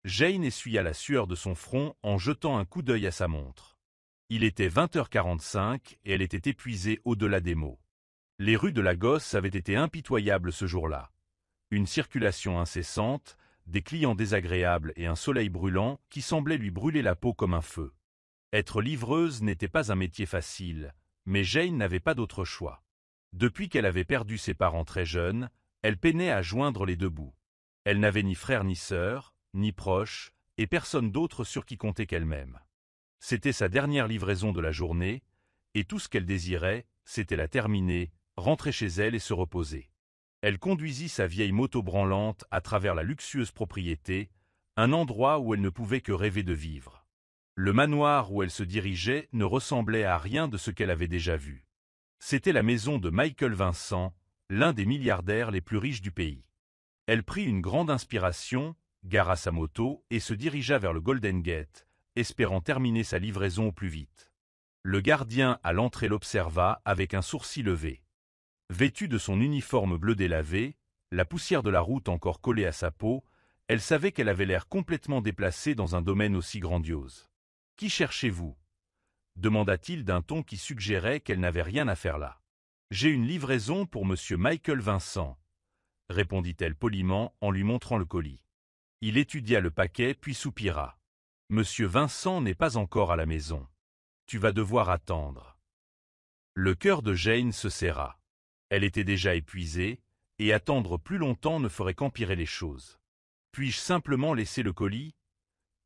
Jane essuya la sueur de son front en jetant un coup d'œil à sa montre. Il était 20h45 et elle était épuisée au-delà des mots. Les rues de Lagos avaient été impitoyables ce jour-là. Une circulation incessante, des clients désagréables et un soleil brûlant qui semblait lui brûler la peau comme un feu. Être livreuse n'était pas un métier facile, mais Jane n'avait pas d'autre choix. Depuis qu'elle avait perdu ses parents très jeunes, elle peinait à joindre les deux bouts. Elle n'avait ni frère ni sœur, ni proche, et personne d'autre sur qui compter qu'elle-même. C'était sa dernière livraison de la journée, et tout ce qu'elle désirait, c'était la terminer, rentrer chez elle et se reposer. Elle conduisit sa vieille moto branlante à travers la luxueuse propriété, un endroit où elle ne pouvait que rêver de vivre. Le manoir où elle se dirigeait ne ressemblait à rien de ce qu'elle avait déjà vu. C'était la maison de Michael Vincent, l'un des milliardaires les plus riches du pays. Elle prit une grande inspiration, gara sa moto et se dirigea vers le Golden Gate, espérant terminer sa livraison au plus vite. Le gardien à l'entrée l'observa avec un sourcil levé. Vêtue de son uniforme bleu délavé, la poussière de la route encore collée à sa peau, elle savait qu'elle avait l'air complètement déplacée dans un domaine aussi grandiose. « Qui cherchez-vous » demanda-t-il d'un ton qui suggérait qu'elle n'avait rien à faire là. « J'ai une livraison pour monsieur Michael Vincent » répondit-elle poliment en lui montrant le colis. Il étudia le paquet puis soupira. « Monsieur Vincent n'est pas encore à la maison. Tu vas devoir attendre. » Le cœur de Jane se serra. Elle était déjà épuisée, et attendre plus longtemps ne ferait qu'empirer les choses. « Puis-je simplement laisser le colis »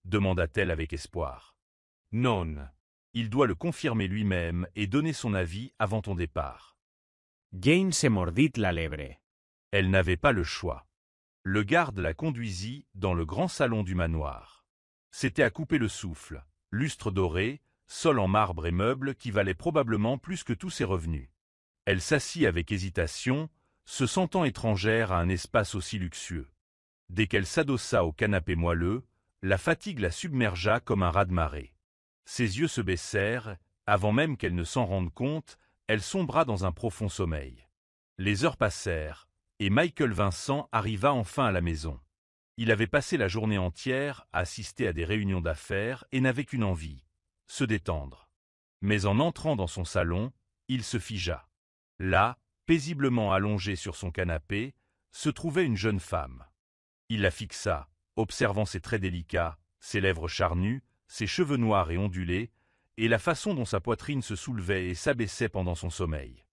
demanda-t-elle avec espoir. « Non. Il doit le confirmer lui-même et donner son avis avant ton départ. » Jane se mordit la lèvre. Elle n'avait pas le choix. Le garde la conduisit dans le grand salon du manoir. C'était à couper le souffle, lustre doré, sol en marbre et meubles qui valaient probablement plus que tous ses revenus. Elle s'assit avec hésitation, se sentant étrangère à un espace aussi luxueux. Dès qu'elle s'adossa au canapé moelleux, la fatigue la submergea comme un raz-de-marée. Ses yeux se baissèrent, avant même qu'elle ne s'en rende compte, elle sombra dans un profond sommeil. Les heures passèrent, et Michael Vincent arriva enfin à la maison. Il avait passé la journée entière à assister à des réunions d'affaires et n'avait qu'une envie, se détendre. Mais en entrant dans son salon, il se figea. Là, paisiblement allongée sur son canapé, se trouvait une jeune femme. Il la fixa, observant ses traits délicats, ses lèvres charnues, ses cheveux noirs et ondulés, et la façon dont sa poitrine se soulevait et s'abaissait pendant son sommeil.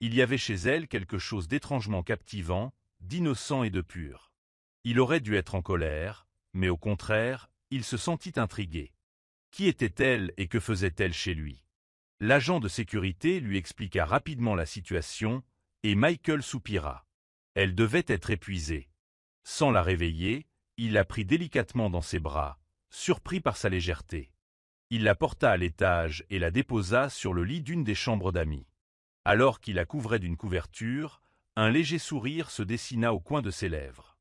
Il y avait chez elle quelque chose d'étrangement captivant, d'innocent et de pur. Il aurait dû être en colère, mais au contraire, il se sentit intrigué. Qui était-elle et que faisait-elle chez lui? L'agent de sécurité lui expliqua rapidement la situation, et Michael soupira. Elle devait être épuisée. Sans la réveiller, il la prit délicatement dans ses bras, surpris par sa légèreté. Il la porta à l'étage et la déposa sur le lit d'une des chambres d'amis. Alors qu'il la couvrait d'une couverture, un léger sourire se dessina au coin de ses lèvres.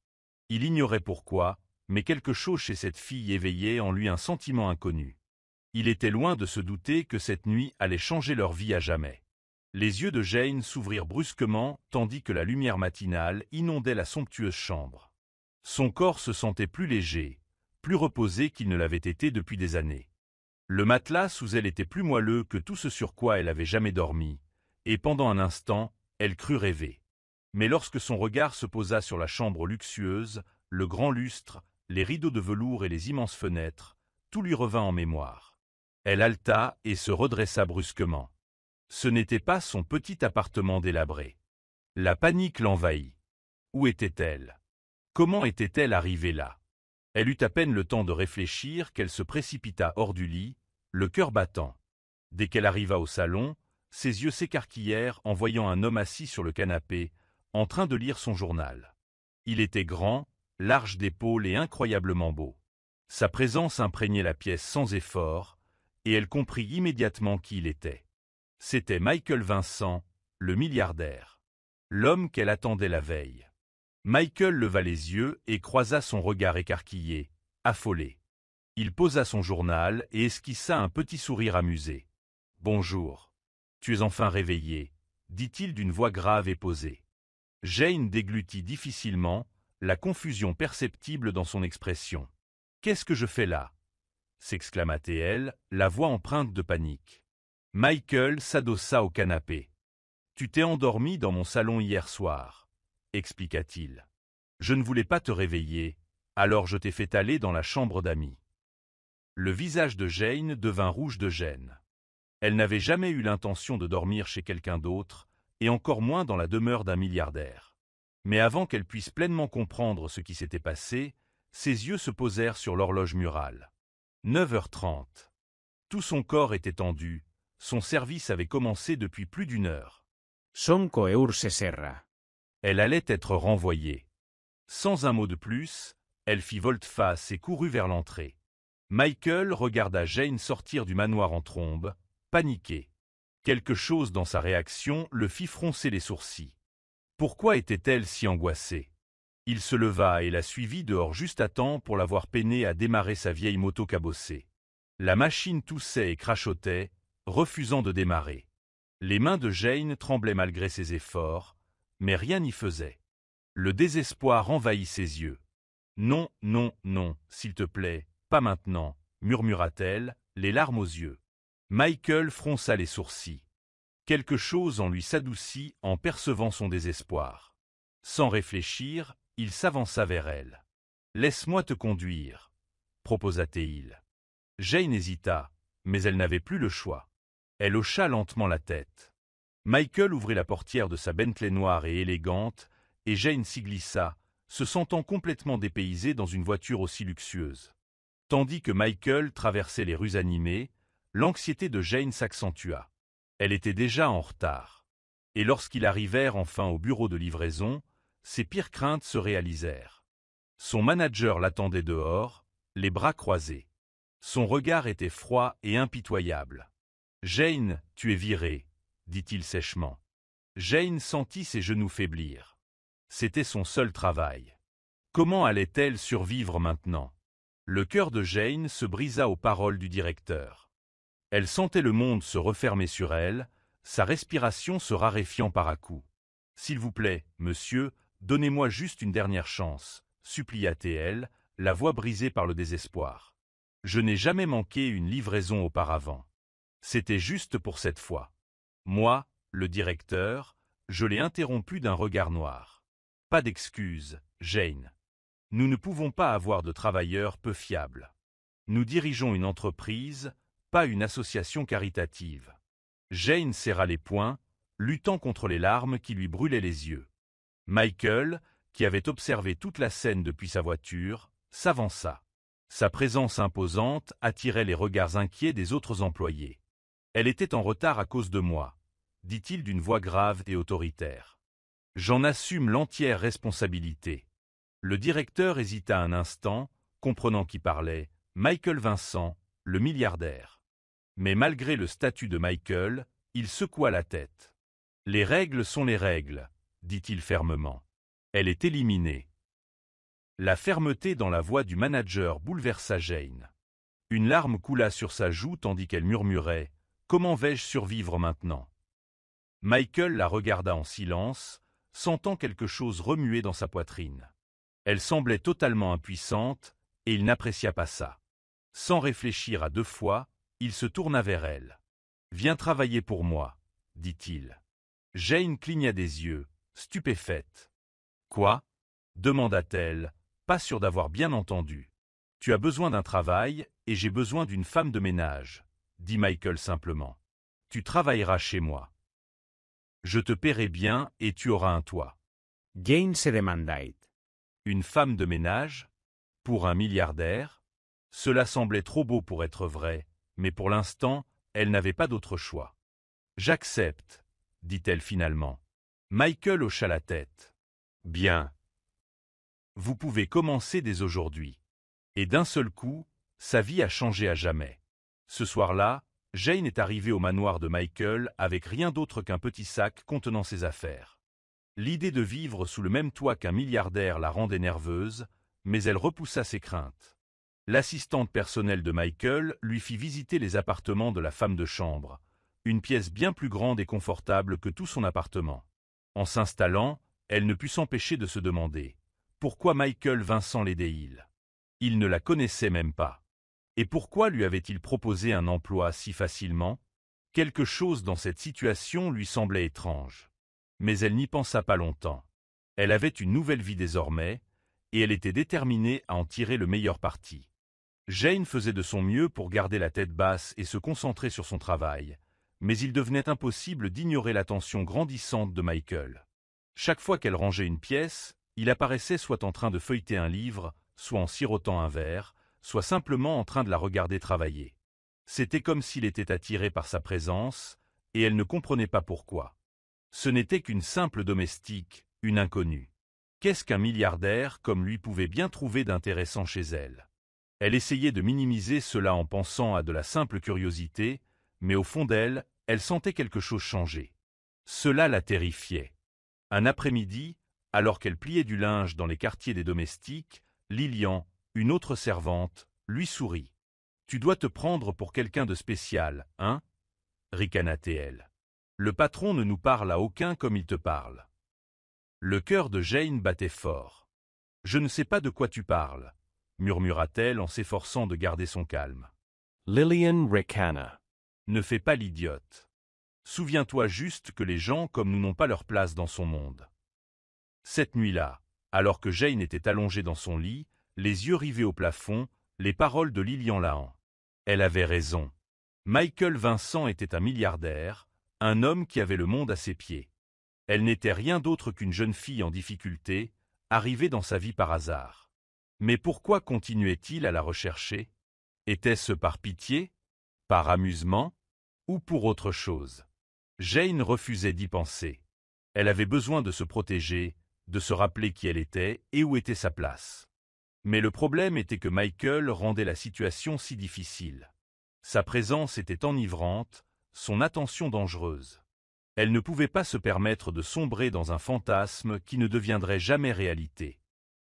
Il ignorait pourquoi, mais quelque chose chez cette fille éveillait en lui un sentiment inconnu. Il était loin de se douter que cette nuit allait changer leur vie à jamais. Les yeux de Jane s'ouvrirent brusquement tandis que la lumière matinale inondait la somptueuse chambre. Son corps se sentait plus léger, plus reposé qu'il ne l'avait été depuis des années. Le matelas sous elle était plus moelleux que tout ce sur quoi elle avait jamais dormi, et pendant un instant, elle crut rêver. Mais lorsque son regard se posa sur la chambre luxueuse, le grand lustre, les rideaux de velours et les immenses fenêtres, tout lui revint en mémoire. Elle haleta et se redressa brusquement. Ce n'était pas son petit appartement délabré. La panique l'envahit. Où était-elle? Comment était-elle arrivée là? Elle eut à peine le temps de réfléchir qu'elle se précipita hors du lit, le cœur battant. Dès qu'elle arriva au salon, ses yeux s'écarquillèrent en voyant un homme assis sur le canapé, en train de lire son journal. Il était grand, large d'épaules et incroyablement beau. Sa présence imprégnait la pièce sans effort, et elle comprit immédiatement qui il était. C'était Michael Vincent, le milliardaire. L'homme qu'elle attendait la veille. Michael leva les yeux et croisa son regard écarquillé, affolé. Il posa son journal et esquissa un petit sourire amusé. « Bonjour. Tu es enfin réveillé, » dit-il d'une voix grave et posée. Jane déglutit difficilement, la confusion perceptible dans son expression. Qu'est-ce que je fais là? S'exclama T.L., la voix empreinte de panique. Michael s'adossa au canapé. Tu t'es endormi dans mon salon hier soir, expliqua-t-il. Je ne voulais pas te réveiller, alors je t'ai fait aller dans la chambre d'amis. Le visage de Jane devint rouge de gêne. Elle n'avait jamais eu l'intention de dormir chez quelqu'un d'autre, et encore moins dans la demeure d'un milliardaire. Mais avant qu'elle puisse pleinement comprendre ce qui s'était passé, ses yeux se posèrent sur l'horloge murale. 9h30. Tout son corps était tendu, son service avait commencé depuis plus d'1 heure. Son coeur se serra. Elle allait être renvoyée. Sans un mot de plus, elle fit volte-face et courut vers l'entrée. Michael regarda Jane sortir du manoir en trombe, paniqué. Quelque chose dans sa réaction le fit froncer les sourcils. Pourquoi était-elle si angoissée? Il se leva et la suivit dehors juste à temps pour la voir peiner à démarrer sa vieille moto cabossée. La machine toussait et crachotait, refusant de démarrer. Les mains de Jane tremblaient malgré ses efforts, mais rien n'y faisait. Le désespoir envahit ses yeux. « Non, non, non, s'il te plaît, pas maintenant », murmura-t-elle, les larmes aux yeux. Michael fronça les sourcils. Quelque chose en lui s'adoucit en percevant son désespoir. Sans réfléchir, il s'avança vers elle. « Laisse-moi te conduire », proposa-t-il. Jane hésita, mais elle n'avait plus le choix. Elle hocha lentement la tête. Michael ouvrit la portière de sa Bentley noire et élégante, et Jane s'y glissa, se sentant complètement dépaysée dans une voiture aussi luxueuse. Tandis que Michael traversait les rues animées, l'anxiété de Jane s'accentua. Elle était déjà en retard. Et lorsqu'ils arrivèrent enfin au bureau de livraison, ses pires craintes se réalisèrent. Son manager l'attendait dehors, les bras croisés. Son regard était froid et impitoyable. « Jane, tu es virée », dit-il sèchement. Jane sentit ses genoux faiblir. C'était son seul travail. Comment allait-elle survivre maintenant? Le cœur de Jane se brisa aux paroles du directeur. Elle sentait le monde se refermer sur elle, sa respiration se raréfiant par à-coups. « S'il vous plaît, monsieur, donnez-moi juste une dernière chance, » supplia-t-elle, la voix brisée par le désespoir. « Je n'ai jamais manqué une livraison auparavant. C'était juste pour cette fois. » Moi, le directeur, je l'ai interrompu d'un regard noir. « Pas d'excuses, Jane. Nous ne pouvons pas avoir de travailleurs peu fiables. Nous dirigeons une entreprise, pas une association caritative. » Jane serra les poings, luttant contre les larmes qui lui brûlaient les yeux. Michael, qui avait observé toute la scène depuis sa voiture, s'avança. Sa présence imposante attirait les regards inquiets des autres employés. « Elle était en retard à cause de moi », dit-il d'une voix grave et autoritaire. « J'en assume l'entière responsabilité. » Le directeur hésita un instant, comprenant qui parlait, Michael Vincent, le milliardaire. Mais malgré le statut de Michael, il secoua la tête. « Les règles sont les règles », dit-il fermement. Elle est éliminée. La fermeté dans la voix du manager bouleversa Jane. Une larme coula sur sa joue tandis qu'elle murmurait « Comment vais-je survivre maintenant ?» Michael la regarda en silence, sentant quelque chose remuer dans sa poitrine. Elle semblait totalement impuissante, et il n'apprécia pas ça. Sans réfléchir à 2 fois, il se tourna vers elle. « Viens travailler pour moi, » dit-il. Jane cligna des yeux, stupéfaite. « Quoi ?» demanda-t-elle, pas sûre d'avoir bien entendu. « Tu as besoin d'un travail, et j'ai besoin d'une femme de ménage, » dit Michael simplement. « Tu travailleras chez moi. Je te paierai bien et tu auras un toit. » Jane se demandait. Une femme de ménage? Pour un milliardaire? Cela semblait trop beau pour être vrai, mais pour l'instant, elle n'avait pas d'autre choix. « J'accepte, » dit-elle finalement. Michael hocha la tête. « Bien. Vous pouvez commencer dès aujourd'hui. » Et d'un seul coup, sa vie a changé à jamais. Ce soir-là, Jane est arrivée au manoir de Michael avec rien d'autre qu'un petit sac contenant ses affaires. L'idée de vivre sous le même toit qu'un milliardaire la rendait nerveuse, mais elle repoussa ses craintes. L'assistante personnelle de Michael lui fit visiter les appartements de la femme de chambre, une pièce bien plus grande et confortable que tout son appartement. En s'installant, elle ne put s'empêcher de se demander « Pourquoi Michael Vincent Lédéil ?» Il ne la connaissait même pas. Et pourquoi lui avait-il proposé un emploi si facilement? Quelque chose dans cette situation lui semblait étrange. Mais elle n'y pensa pas longtemps. Elle avait une nouvelle vie désormais, et elle était déterminée à en tirer le meilleur parti. Jane faisait de son mieux pour garder la tête basse et se concentrer sur son travail, mais il devenait impossible d'ignorer l'attention grandissante de Michael. Chaque fois qu'elle rangeait une pièce, il apparaissait soit en train de feuilleter un livre, soit en sirotant un verre, soit simplement en train de la regarder travailler. C'était comme s'il était attiré par sa présence, et elle ne comprenait pas pourquoi. Ce n'était qu'une simple domestique, une inconnue. Qu'est-ce qu'un milliardaire comme lui pouvait bien trouver d'intéressant chez elle? Elle essayait de minimiser cela en pensant à de la simple curiosité, mais au fond d'elle, elle sentait quelque chose changer. Cela la terrifiait. Un après-midi, alors qu'elle pliait du linge dans les quartiers des domestiques, Lilian, une autre servante, lui sourit. « Tu dois te prendre pour quelqu'un de spécial, hein » ricana-t-elle. « Le patron ne nous parle à aucun comme il te parle. » Le cœur de Jane battait fort. « Je ne sais pas de quoi tu parles » murmura-t-elle en s'efforçant de garder son calme. Lilian ricana. Ne fais pas l'idiote. Souviens-toi juste que les gens comme nous n'ont pas leur place dans son monde. Cette nuit-là, alors que Jane était allongée dans son lit, les yeux rivés au plafond, les paroles de Lilian Lahan. Elle avait raison. Michael Vincent était un milliardaire, un homme qui avait le monde à ses pieds. Elle n'était rien d'autre qu'une jeune fille en difficulté, arrivée dans sa vie par hasard. Mais pourquoi continuait-il à la rechercher? Était-ce par pitié, par amusement, ou pour autre chose? Jane refusait d'y penser. Elle avait besoin de se protéger, de se rappeler qui elle était et où était sa place. Mais le problème était que Michael rendait la situation si difficile. Sa présence était enivrante, son attention dangereuse. Elle ne pouvait pas se permettre de sombrer dans un fantasme qui ne deviendrait jamais réalité.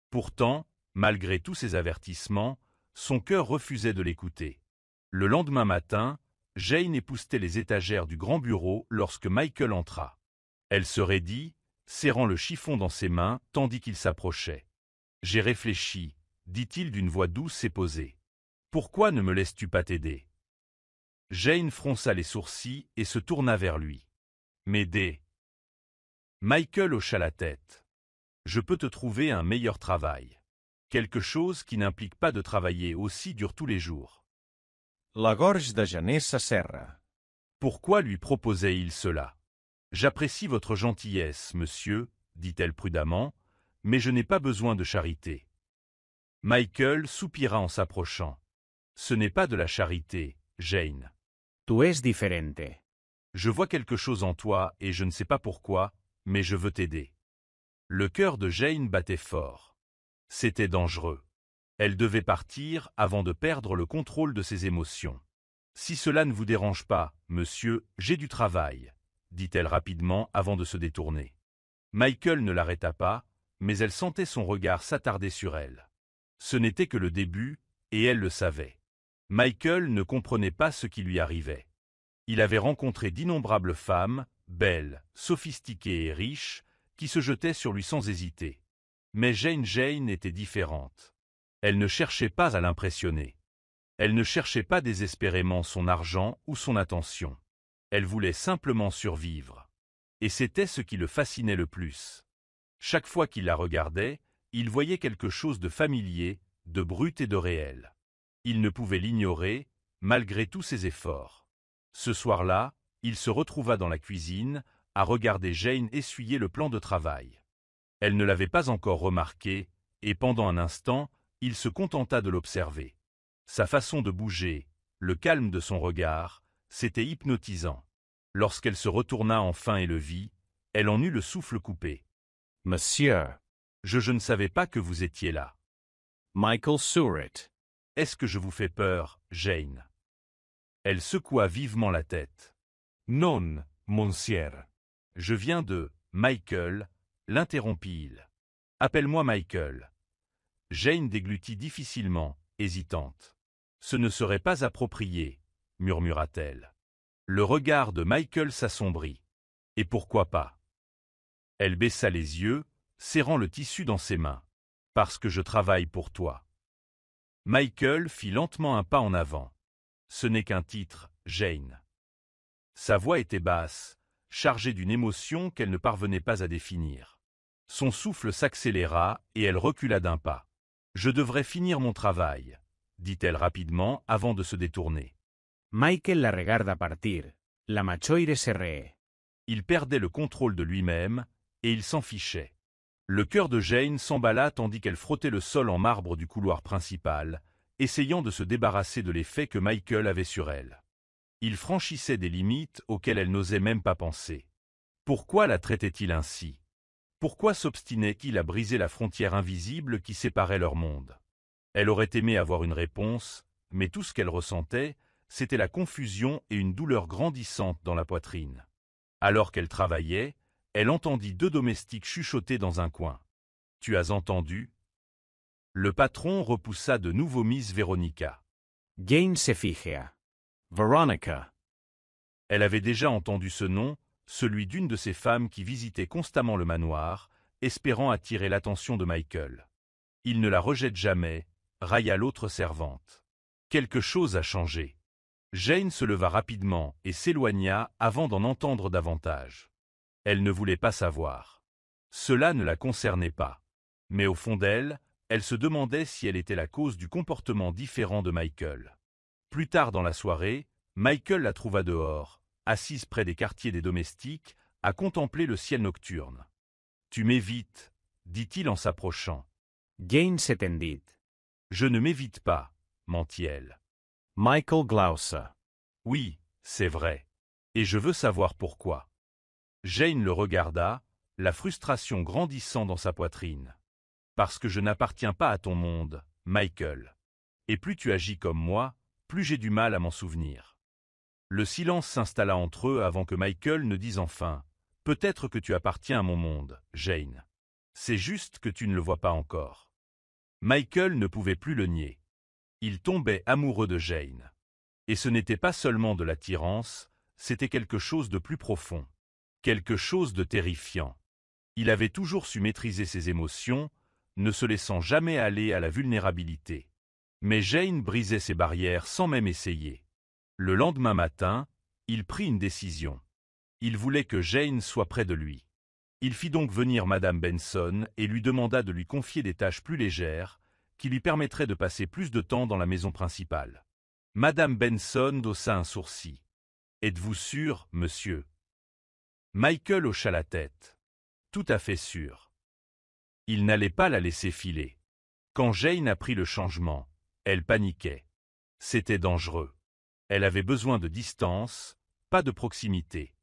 Pourtant, malgré tous ses avertissements, son cœur refusait de l'écouter. Le lendemain matin, Jane époussetait les étagères du grand bureau lorsque Michael entra. Elle se raidit, serrant le chiffon dans ses mains tandis qu'il s'approchait. « J'ai réfléchi » dit-il d'une voix douce et posée. « Pourquoi ne me laisses-tu pas t'aider » Jane fronça les sourcils et se tourna vers lui. « M'aider » Michael hocha la tête. « Je peux te trouver un meilleur travail. Quelque chose qui n'implique pas de travailler aussi dur tous les jours. » La gorge de gener s'asserra. Pourquoi lui proposait-il cela? « J'apprécie votre gentillesse, monsieur, dit-elle prudemment, mais je n'ai pas besoin de charité. » Michael soupira en s'approchant. « Ce n'est pas de la charité, Jane. Tu es diferente. Je vois quelque chose en toi et je ne sais pas pourquoi, mais je veux t'aider. » Le cœur de Jane battait fort. C'était dangereux. Elle devait partir avant de perdre le contrôle de ses émotions. « Si cela ne vous dérange pas, monsieur, j'ai du travail, » dit-elle rapidement avant de se détourner. Michael ne l'arrêta pas, mais elle sentait son regard s'attarder sur elle. Ce n'était que le début, et elle le savait. Michael ne comprenait pas ce qui lui arrivait. Il avait rencontré d'innombrables femmes, belles, sophistiquées et riches, qui se jetaient sur lui sans hésiter. Mais Jane était différente. Elle ne cherchait pas à l'impressionner. Elle ne cherchait pas désespérément son argent ou son attention. Elle voulait simplement survivre. Et c'était ce qui le fascinait le plus. Chaque fois qu'il la regardait, il voyait quelque chose de familier, de brut et de réel. Il ne pouvait l'ignorer, malgré tous ses efforts. Ce soir-là, il se retrouva dans la cuisine, à regarder Jane essuyer le plan de travail. Elle ne l'avait pas encore remarqué, et pendant un instant, il se contenta de l'observer. Sa façon de bouger, le calme de son regard, c'était hypnotisant. Lorsqu'elle se retourna enfin et le vit, elle en eut le souffle coupé. « Monsieur. » Je ne savais pas que vous étiez là. Michael Surratt. Est-ce que je vous fais peur, Jane? Elle secoua vivement la tête. Non, monsieur. Je viens de Michael, l'interrompit-il. Appelle-moi Michael. Jane déglutit difficilement, hésitante. Ce ne serait pas approprié, murmura-t-elle. Le regard de Michael s'assombrit. Et pourquoi pas? Elle baissa les yeux, serrant le tissu dans ses mains. Parce que je travaille pour toi. Michael fit lentement un pas en avant. Ce n'est qu'un titre, Jane. Sa voix était basse, chargée d'une émotion qu'elle ne parvenait pas à définir. Son souffle s'accéléra et elle recula d'un pas. « Je devrais finir mon travail », dit-elle rapidement avant de se détourner. Michael la regarda partir. La machoire se ree. Il perdait le contrôle de lui-même et il s'en fichait. Le cœur de Jane s'emballa tandis qu'elle frottait le sol en marbre du couloir principal, essayant de se débarrasser de l'effet que Michael avait sur elle. Il franchissait des limites auxquelles elle n'osait même pas penser. Pourquoi la traitait-il ainsi? Pourquoi s'obstinait-il à briser la frontière invisible qui séparait leur monde? Elle aurait aimé avoir une réponse, mais tout ce qu'elle ressentait, c'était la confusion et une douleur grandissante dans la poitrine. Alors qu'elle travaillait, elle entendit 2 domestiques chuchoter dans un coin. « Tu as entendu ?» Le patron repoussa de nouveau Miss Veronica. Jane se figea. Veronica. Elle avait déjà entendu ce nom, celui d'une de ces femmes qui visitaient constamment le manoir, espérant attirer l'attention de Michael. Il ne la rejette jamais, railla l'autre servante. Quelque chose a changé. Jane se leva rapidement et s'éloigna avant d'en entendre davantage. Elle ne voulait pas savoir. Cela ne la concernait pas. Mais au fond d'elle, elle se demandait si elle était la cause du comportement différent de Michael. Plus tard dans la soirée, Michael la trouva dehors, assise près des quartiers des domestiques, à contempler le ciel nocturne. « Tu m'évites, » dit-il en s'approchant. Jane se tendit. « Je ne m'évite pas, » mentit-elle. Michael Glauser. « Oui, c'est vrai. Et je veux savoir pourquoi. » Jane le regarda, la frustration grandissant dans sa poitrine. « Parce que je n'appartiens pas à ton monde, Michael. Et plus tu agis comme moi, plus j'ai du mal à m'en souvenir. » Le silence s'installa entre eux avant que Michael ne dise enfin « Peut-être que tu appartiens à mon monde, Jane. C'est juste que tu ne le vois pas encore. » Michael ne pouvait plus le nier. Il tombait amoureux de Jane. Et ce n'était pas seulement de l'attirance, c'était quelque chose de plus profond. Quelque chose de terrifiant. Il avait toujours su maîtriser ses émotions, ne se laissant jamais aller à la vulnérabilité. Mais Jane brisait ses barrières sans même essayer. Le lendemain matin, il prit une décision. Il voulait que Jane soit près de lui. Il fit donc venir Madame Benson et lui demanda de lui confier des tâches plus légères, qui lui permettraient de passer plus de temps dans la maison principale. Madame Benson haussa un sourcil. « Êtes-vous sûr, monsieur ?» Michael hocha la tête. « Tout à fait sûr. » Il n'allait pas la laisser filer. Quand Jane apprit le changement, elle paniquait. C'était dangereux. Elle avait besoin de distance, pas de proximité.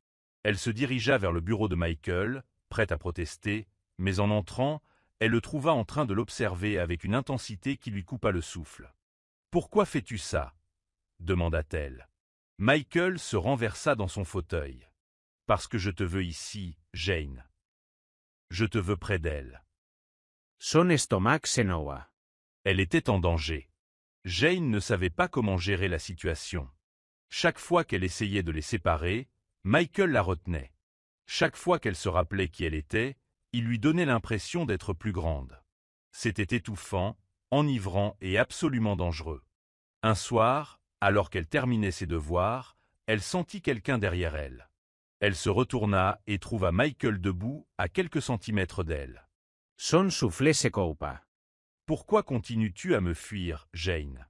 Elle se dirigea vers le bureau de Michael, prête à protester, mais en entrant, elle le trouva en train de l'observer avec une intensité qui lui coupa le souffle. « Pourquoi fais-tu ça ?» demanda-t-elle. Michael se renversa dans son fauteuil. « Parce que je te veux ici, Jane. Je te veux près d'elle. » Son estomac se noua. Elle était en danger. Jane ne savait pas comment gérer la situation. Chaque fois qu'elle essayait de les séparer, Michael la retenait. Chaque fois qu'elle se rappelait qui elle était, il lui donnait l'impression d'être plus grande. C'était étouffant, enivrant et absolument dangereux. Un soir, alors qu'elle terminait ses devoirs, elle sentit quelqu'un derrière elle. Elle se retourna et trouva Michael debout à quelques centimètres d'elle. Son soufflet se coupa. « Pourquoi continues-tu à me fuir, Jane ?»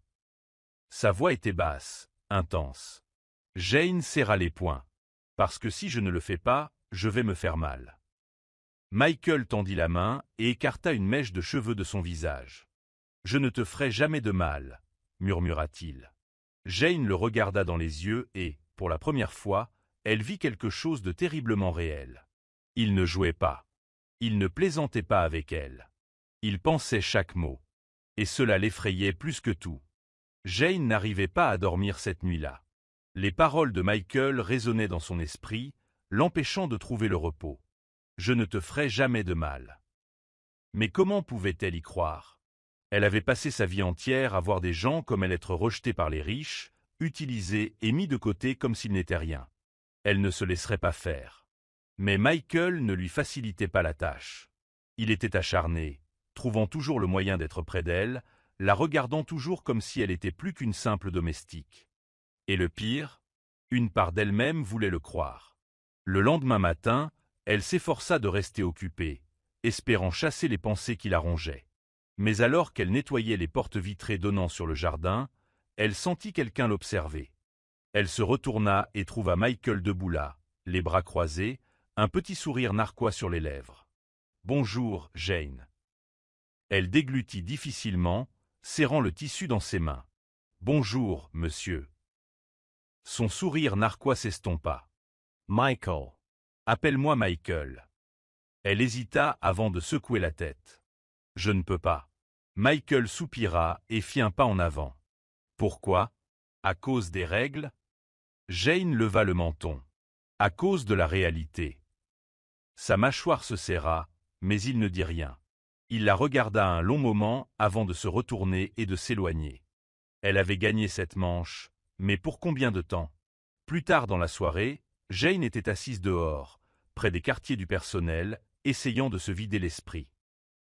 Sa voix était basse, intense. Jane serra les poings. « Parce que si je ne le fais pas, je vais me faire mal. » Michael tendit la main et écarta une mèche de cheveux de son visage. « Je ne te ferai jamais de mal, » murmura-t-il. Jane le regarda dans les yeux et, pour la première fois, elle vit quelque chose de terriblement réel. Il ne jouait pas. Il ne plaisantait pas avec elle. Il pensait chaque mot. Et cela l'effrayait plus que tout. Jane n'arrivait pas à dormir cette nuit-là. Les paroles de Michael résonnaient dans son esprit, l'empêchant de trouver le repos. « Je ne te ferai jamais de mal. » Mais comment pouvait-elle y croire? Elle avait passé sa vie entière à voir des gens comme elle être rejetés par les riches, utilisés et mis de côté comme s'ils n'étaient rien. Elle ne se laisserait pas faire. Mais Michael ne lui facilitait pas la tâche. Il était acharné, trouvant toujours le moyen d'être près d'elle, la regardant toujours comme si elle était plus qu'une simple domestique. Et le pire, une part d'elle-même voulait le croire. Le lendemain matin, elle s'efforça de rester occupée, espérant chasser les pensées qui la rongeaient. Mais alors qu'elle nettoyait les portes vitrées donnant sur le jardin, elle sentit quelqu'un l'observer. Elle se retourna et trouva Michael debout là, les bras croisés, un petit sourire narquois sur les lèvres. « Bonjour, Jane. » Elle déglutit difficilement, serrant le tissu dans ses mains. « Bonjour, monsieur. » Son sourire narquois s'estompa. « Michael. »« Appelle-moi Michael. » Elle hésita avant de secouer la tête. « Je ne peux pas. » Michael soupira et fit un pas en avant. « Pourquoi? À cause des règles ?» Jane leva le menton. « À cause de la réalité. » Sa mâchoire se serra, mais il ne dit rien. Il la regarda un long moment avant de se retourner et de s'éloigner. Elle avait gagné cette manche, mais pour combien de temps? Plus tard dans la soirée, Jane était assise dehors, près des quartiers du personnel, essayant de se vider l'esprit.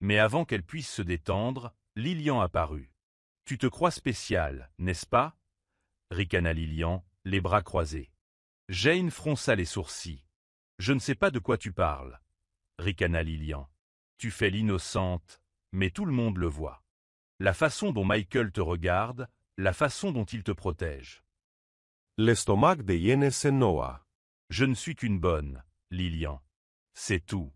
Mais avant qu'elle puisse se détendre, Lillian apparut. « Tu te crois spécial, n'est-ce pas ?» ricana Lillian, les bras croisés. Jane fronça les sourcils. « Je ne sais pas de quoi tu parles, » ricana Lillian. « Tu fais l'innocente, mais tout le monde le voit. La façon dont Michael te regarde, la façon dont il te protège. » L'estomac de Jane se noua. « Je ne suis qu'une bonne, Lillian. C'est tout. »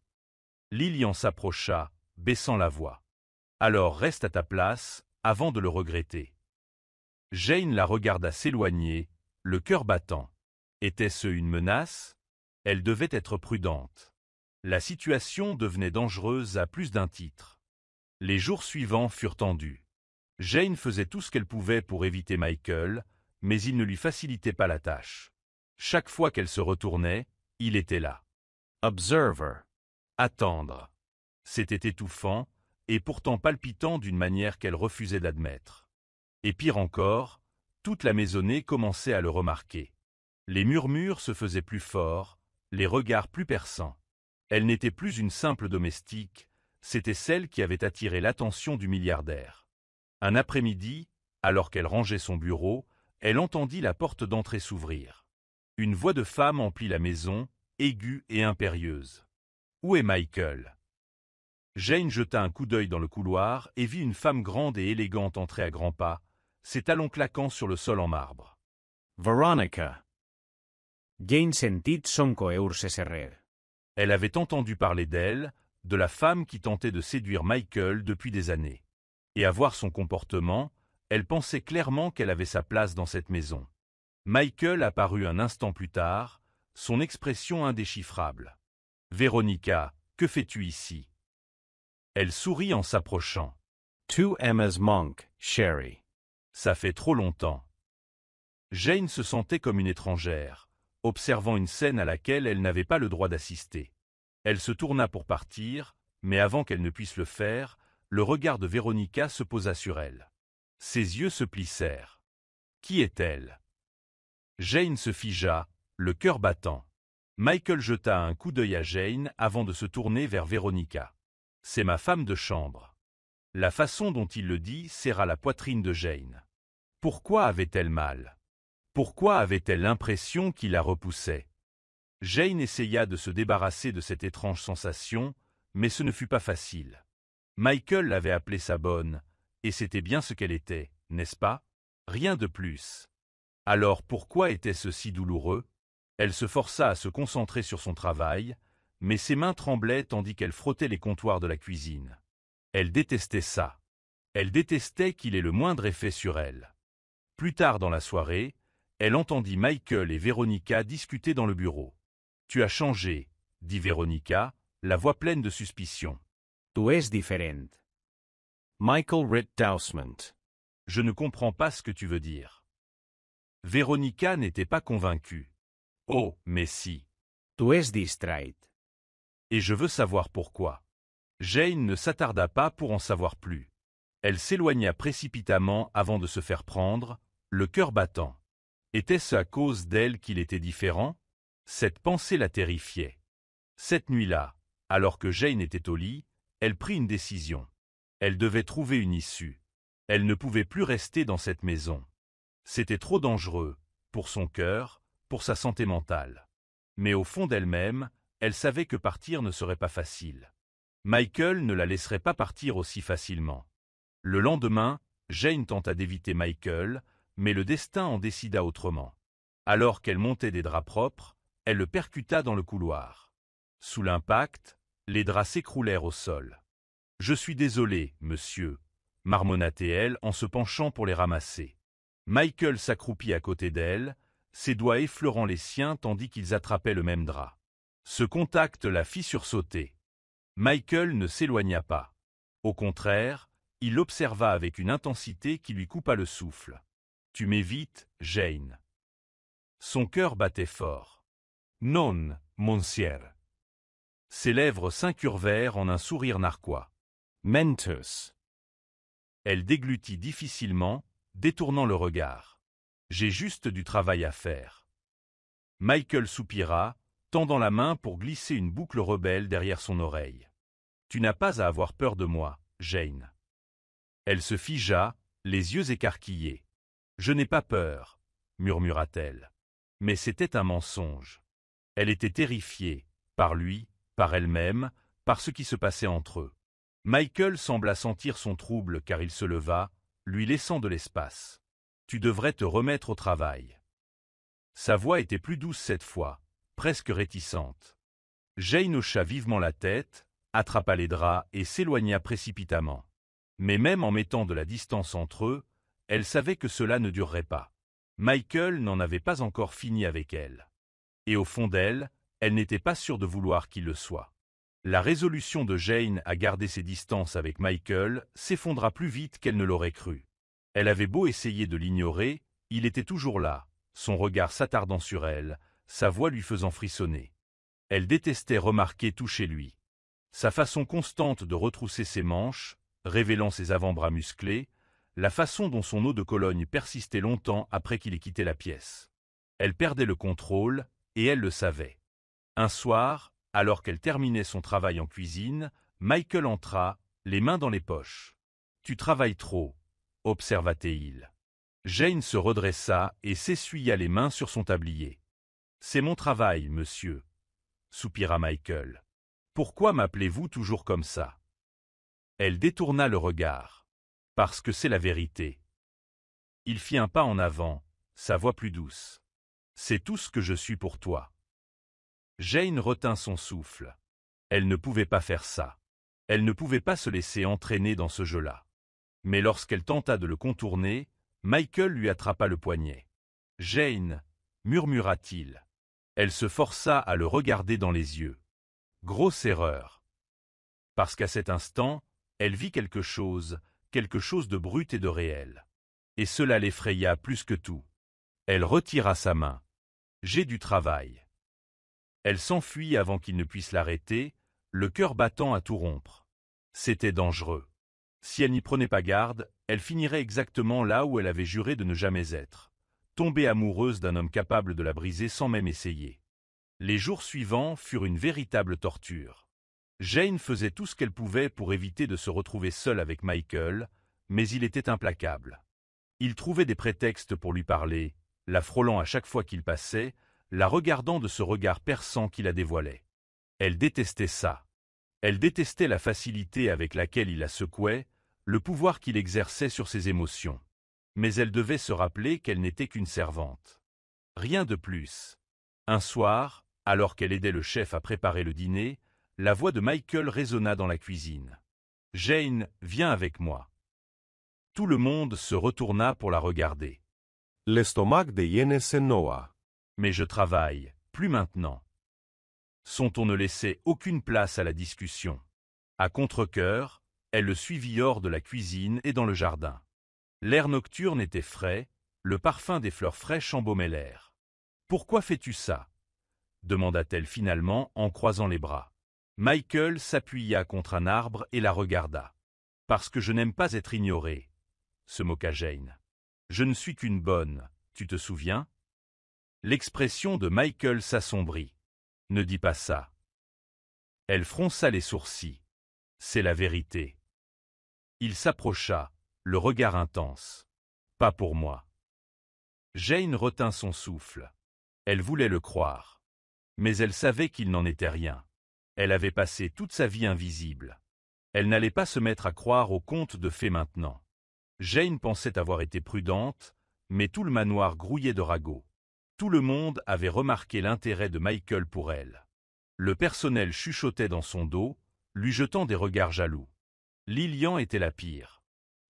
Lillian s'approcha, baissant la voix. « Alors reste à ta place, avant de le regretter. » Jane la regarda s'éloigner, le cœur battant. Était-ce une menace? Elle devait être prudente. La situation devenait dangereuse à plus d'un titre. Les jours suivants furent tendus. Jane faisait tout ce qu'elle pouvait pour éviter Michael, mais il ne lui facilitait pas la tâche. Chaque fois qu'elle se retournait, il était là. Observer. Attendre. C'était étouffant, et pourtant palpitant d'une manière qu'elle refusait d'admettre. Et pire encore, toute la maisonnée commençait à le remarquer. Les murmures se faisaient plus forts, les regards plus perçants. Elle n'était plus une simple domestique, c'était celle qui avait attiré l'attention du milliardaire. Un après-midi, alors qu'elle rangeait son bureau, elle entendit la porte d'entrée s'ouvrir. Une voix de femme emplit la maison, aiguë et impérieuse. « Où est Michael ?» Jane jeta un coup d'œil dans le couloir et vit une femme grande et élégante entrer à grands pas, ses talons claquant sur le sol en marbre. Veronica. Jane sentit son coeur se serrer. Elle avait entendu parler d'elle, de la femme qui tentait de séduire Michael depuis des années. Et à voir son comportement, elle pensait clairement qu'elle avait sa place dans cette maison. Michael apparut un instant plus tard, son expression indéchiffrable. « Véronica, que fais-tu ici ?» Elle sourit en s'approchant. « To Emma's monk, Sherry. »« Ça fait trop longtemps. » Jane se sentait comme une étrangère, observant une scène à laquelle elle n'avait pas le droit d'assister. Elle se tourna pour partir, mais avant qu'elle ne puisse le faire, le regard de Véronica se posa sur elle. Ses yeux se plissèrent. Qui est-elle? Jane se figea, le cœur battant. Michael jeta un coup d'œil à Jane avant de se tourner vers Véronica. « C'est ma femme de chambre. » La façon dont il le dit serra la poitrine de Jane. Pourquoi avait-elle mal? Pourquoi avait-elle l'impression qu'il la repoussait? Jane essaya de se débarrasser de cette étrange sensation, mais ce ne fut pas facile. Michael l'avait appelée sa bonne, et c'était bien ce qu'elle était, n'est-ce pas? Rien de plus. Alors pourquoi était-ce si douloureux? Elle se força à se concentrer sur son travail, mais ses mains tremblaient tandis qu'elle frottait les comptoirs de la cuisine. Elle détestait ça. Elle détestait qu'il ait le moindre effet sur elle. Plus tard dans la soirée, elle entendit Michael et Véronica discuter dans le bureau. « Tu as changé, » dit Véronica, la voix pleine de suspicion. « Tu es différent. » Michael Ritt Dousement. « Je ne comprends pas ce que tu veux dire. » Véronica n'était pas convaincue. « Oh, mais si. »« Tu es distrait. » Et je veux savoir pourquoi. » Jane ne s'attarda pas pour en savoir plus. Elle s'éloigna précipitamment avant de se faire prendre, le cœur battant. Était-ce à cause d'elle qu'il était différent? Cette pensée la terrifiait. Cette nuit-là, alors que Jane était au lit, elle prit une décision. Elle devait trouver une issue. Elle ne pouvait plus rester dans cette maison. C'était trop dangereux, pour son cœur, pour sa santé mentale. Mais au fond d'elle-même, elle savait que partir ne serait pas facile. Michael ne la laisserait pas partir aussi facilement. Le lendemain, Jane tenta d'éviter Michael, mais le destin en décida autrement. Alors qu'elle montait des draps propres, elle le percuta dans le couloir. Sous l'impact, les draps s'écroulèrent au sol. « Je suis désolée, monsieur », marmonna-t-elle en se penchant pour les ramasser. Michael s'accroupit à côté d'elle, ses doigts effleurant les siens tandis qu'ils attrapaient le même drap. Ce contact la fit sursauter. Michael ne s'éloigna pas. Au contraire, il l'observa avec une intensité qui lui coupa le souffle. « Tu m'évites, Jane. » Son cœur battait fort. « Non, monsieur. » Ses lèvres s'incurvèrent en un sourire narquois. « Mentos. » Elle déglutit difficilement, détournant le regard. « J'ai juste du travail à faire. » Michael soupira, tendant la main pour glisser une boucle rebelle derrière son oreille. « Tu n'as pas à avoir peur de moi, Jane. » Elle se figea, les yeux écarquillés. « Je n'ai pas peur, » murmura-t-elle. Mais c'était un mensonge. Elle était terrifiée, par lui, par elle-même, par ce qui se passait entre eux. Michael sembla sentir son trouble car il se leva, lui laissant de l'espace. « Tu devrais te remettre au travail. » Sa voix était plus douce cette fois, presque réticente. Jane hocha vivement la tête, attrapa les draps et s'éloigna précipitamment. Mais même en mettant de la distance entre eux, elle savait que cela ne durerait pas. Michael n'en avait pas encore fini avec elle. Et au fond d'elle, elle n'était pas sûre de vouloir qu'il le soit. La résolution de Jane à garder ses distances avec Michael s'effondra plus vite qu'elle ne l'aurait cru. Elle avait beau essayer de l'ignorer, il était toujours là, son regard s'attardant sur elle, sa voix lui faisant frissonner. Elle détestait remarquer tout chez lui. Sa façon constante de retrousser ses manches, révélant ses avant-bras musclés, la façon dont son eau de Cologne persistait longtemps après qu'il ait quitté la pièce. Elle perdait le contrôle, et elle le savait. Un soir, alors qu'elle terminait son travail en cuisine, Michael entra, les mains dans les poches. « Tu travailles trop », observa-t-il. Jane se redressa et s'essuya les mains sur son tablier. « C'est mon travail, monsieur », soupira Michael. « Pourquoi m'appelez-vous toujours comme ça ?» Elle détourna le regard. « Parce que c'est la vérité. » Il fit un pas en avant, sa voix plus douce. « C'est tout ce que je suis pour toi. » Jane retint son souffle. Elle ne pouvait pas faire ça. Elle ne pouvait pas se laisser entraîner dans ce jeu-là. Mais lorsqu'elle tenta de le contourner, Michael lui attrapa le poignet. « Jane » murmura-t-il. Elle se força à le regarder dans les yeux. Grosse erreur. Parce qu'à cet instant, elle vit quelque chose de brut et de réel. Et cela l'effraya plus que tout. Elle retira sa main. « J'ai du travail. » Elle s'enfuit avant qu'il ne puisse l'arrêter, le cœur battant à tout rompre. C'était dangereux. Si elle n'y prenait pas garde, elle finirait exactement là où elle avait juré de ne jamais être, tomber amoureuse d'un homme capable de la briser sans même essayer. Les jours suivants furent une véritable torture. Jane faisait tout ce qu'elle pouvait pour éviter de se retrouver seule avec Michael, mais il était implacable. Il trouvait des prétextes pour lui parler, la frôlant à chaque fois qu'il passait, la regardant de ce regard perçant qui la dévoilait. Elle détestait ça. Elle détestait la facilité avec laquelle il la secouait, le pouvoir qu'il exerçait sur ses émotions. Mais elle devait se rappeler qu'elle n'était qu'une servante. Rien de plus. Un soir, alors qu'elle aidait le chef à préparer le dîner, la voix de Michael résonna dans la cuisine. « Jane, viens avec moi. » Tout le monde se retourna pour la regarder. L'estomac de Jane se noua. Mais je travaille, plus maintenant. Son ton ne laissait aucune place à la discussion. À contre-cœur, elle le suivit hors de la cuisine et dans le jardin. L'air nocturne était frais, le parfum des fleurs fraîches embaumait l'air. « Pourquoi fais-tu ça ?» demanda-t-elle finalement en croisant les bras. Michael s'appuya contre un arbre et la regarda. « Parce que je n'aime pas être ignorée », se moqua Jane. « Je ne suis qu'une bonne, tu te souviens ?» L'expression de Michael s'assombrit. « Ne dis pas ça. » Elle fronça les sourcils. « C'est la vérité. » Il s'approcha, le regard intense. Pas pour moi. Jane retint son souffle. Elle voulait le croire. Mais elle savait qu'il n'en était rien. Elle avait passé toute sa vie invisible. Elle n'allait pas se mettre à croire aux contes de fées maintenant. Jane pensait avoir été prudente, mais tout le manoir grouillait de ragots. Tout le monde avait remarqué l'intérêt de Michael pour elle. Le personnel chuchotait dans son dos, lui jetant des regards jaloux. Lillian était la pire.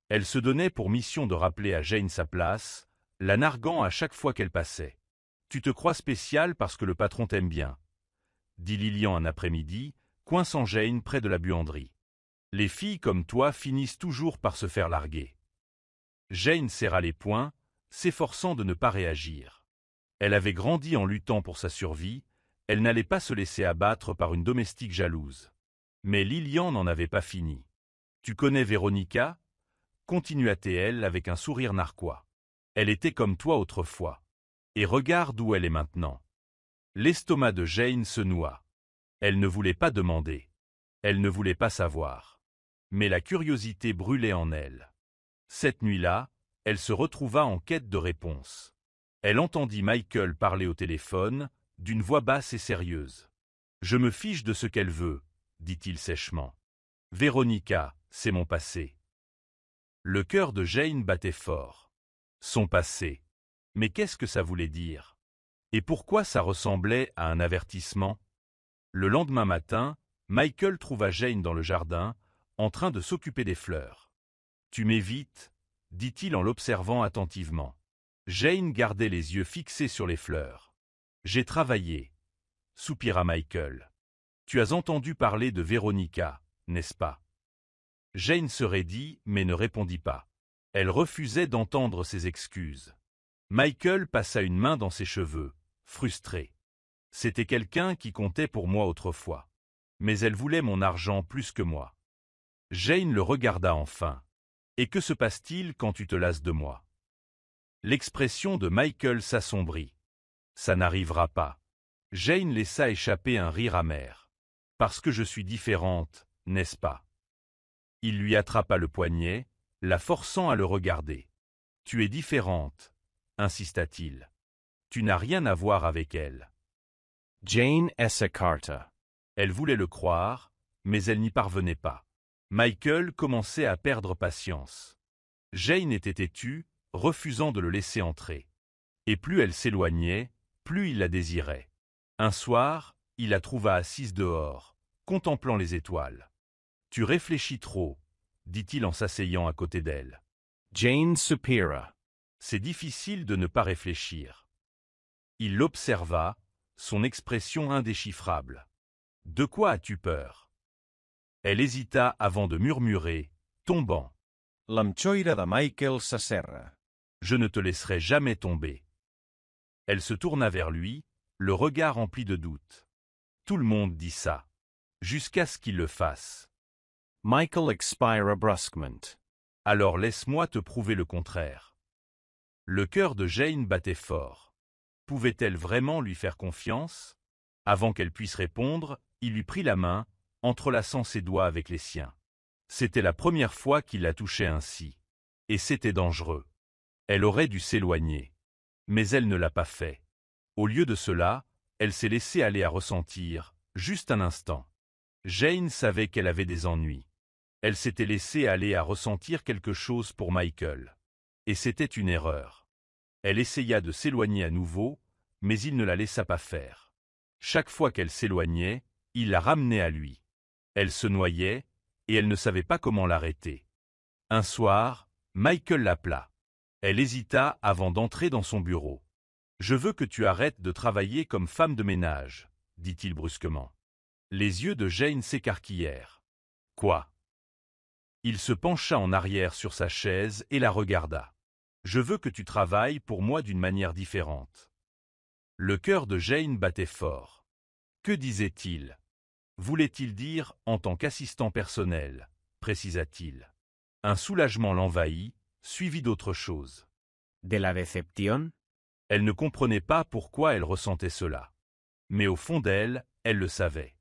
Elle se donnait pour mission de rappeler à Jane sa place, la narguant à chaque fois qu'elle passait. « Tu te crois spécial parce que le patron t'aime bien », dit Lillian un après-midi, coinçant Jane près de la buanderie. « Les filles comme toi finissent toujours par se faire larguer. » Jane serra les poings, s'efforçant de ne pas réagir. Elle avait grandi en luttant pour sa survie, elle n'allait pas se laisser abattre par une domestique jalouse. Mais Lillian n'en avait pas fini. « Tu connais Véronica » continua-t-elle avec un sourire narquois. « Elle était comme toi autrefois. Et regarde où elle est maintenant. » L'estomac de Jane se noua. Elle ne voulait pas demander. Elle ne voulait pas savoir. Mais la curiosité brûlait en elle. Cette nuit-là, elle se retrouva en quête de réponse. Elle entendit Michael parler au téléphone, d'une voix basse et sérieuse. « Je me fiche de ce qu'elle veut, » dit-il sèchement. « Véronica, c'est mon passé. » Le cœur de Jane battait fort. Son passé. Mais qu'est-ce que ça voulait dire? Et pourquoi ça ressemblait à un avertissement? Le lendemain matin, Michael trouva Jane dans le jardin, en train de s'occuper des fleurs. « Tu m'évites » dit-il en l'observant attentivement. Jane gardait les yeux fixés sur les fleurs. « J'ai travaillé » soupira Michael. « Tu as entendu parler de Véronica, n'est-ce pas ?» Jane se raidit, mais ne répondit pas. Elle refusait d'entendre ses excuses. Michael passa une main dans ses cheveux, frustré. C'était quelqu'un qui comptait pour moi autrefois. Mais elle voulait mon argent plus que moi. Jane le regarda enfin. « Et que se passe-t-il quand tu te lasses de moi ?» L'expression de Michael s'assombrit. « Ça n'arrivera pas. » Jane laissa échapper un rire amer. « Parce que je suis différente, n'est-ce pas ?» Il lui attrapa le poignet, la forçant à le regarder. « Tu es différente, » insista-t-il. « Tu n'as rien à voir avec elle. » Jane Essacarta. Elle voulait le croire, mais elle n'y parvenait pas. Michael commençait à perdre patience. Jane était têtue, refusant de le laisser entrer. Et plus elle s'éloignait, plus il la désirait. Un soir, il la trouva assise dehors, contemplant les étoiles. « Tu réfléchis trop », dit-il en s'asseyant à côté d'elle. Jane Supera. C'est difficile de ne pas réfléchir. Il l'observa, son expression indéchiffrable. « De quoi as-tu peur ?» Elle hésita avant de murmurer, tombant. L'amchoira de Michael Sacerra. « Je ne te laisserai jamais tomber. » Elle se tourna vers lui, le regard rempli de doute. Tout le monde dit ça, jusqu'à ce qu'il le fasse. Michael expira brusquement. Alors laisse-moi te prouver le contraire. Le cœur de Jane battait fort. Pouvait-elle vraiment lui faire confiance? Avant qu'elle puisse répondre, il lui prit la main, entrelaçant ses doigts avec les siens. C'était la première fois qu'il la touchait ainsi. Et c'était dangereux. Elle aurait dû s'éloigner. Mais elle ne l'a pas fait. Au lieu de cela, elle s'est laissée aller à ressentir, juste un instant. Jane savait qu'elle avait des ennuis. Elle s'était laissée aller à ressentir quelque chose pour Michael. Et c'était une erreur. Elle essaya de s'éloigner à nouveau, mais il ne la laissa pas faire. Chaque fois qu'elle s'éloignait, il la ramenait à lui. Elle se noyait, et elle ne savait pas comment l'arrêter. Un soir, Michael l'appela. Elle hésita avant d'entrer dans son bureau. « Je veux que tu arrêtes de travailler comme femme de ménage, » dit-il brusquement. Les yeux de Jane s'écarquillèrent. « Quoi ?» Il se pencha en arrière sur sa chaise et la regarda. « Je veux que tu travailles pour moi d'une manière différente. » Le cœur de Jane battait fort. Que disait-il? Voulait-il dire en tant qu'assistant personnel, précisa-t-il. Un soulagement l'envahit, suivi d'autre chose. ¿De la decepción? Elle ne comprenait pas pourquoi elle ressentait cela. Mais au fond d'elle, elle le savait.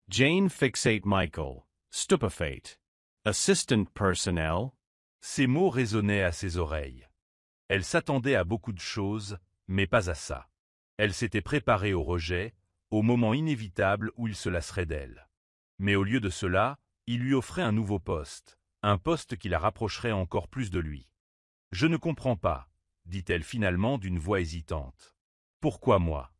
Jane fixate Michael, stupefate. Assistant personnel. Ces mots résonnaient à ses oreilles. Elle s'attendait à beaucoup de choses, mais pas à ça. Elle s'était préparée au rejet, au moment inévitable où il se lasserait d'elle. Mais au lieu de cela, il lui offrait un nouveau poste, un poste qui la rapprocherait encore plus de lui. « Je ne comprends pas, » dit-elle finalement d'une voix hésitante. « Pourquoi moi ?»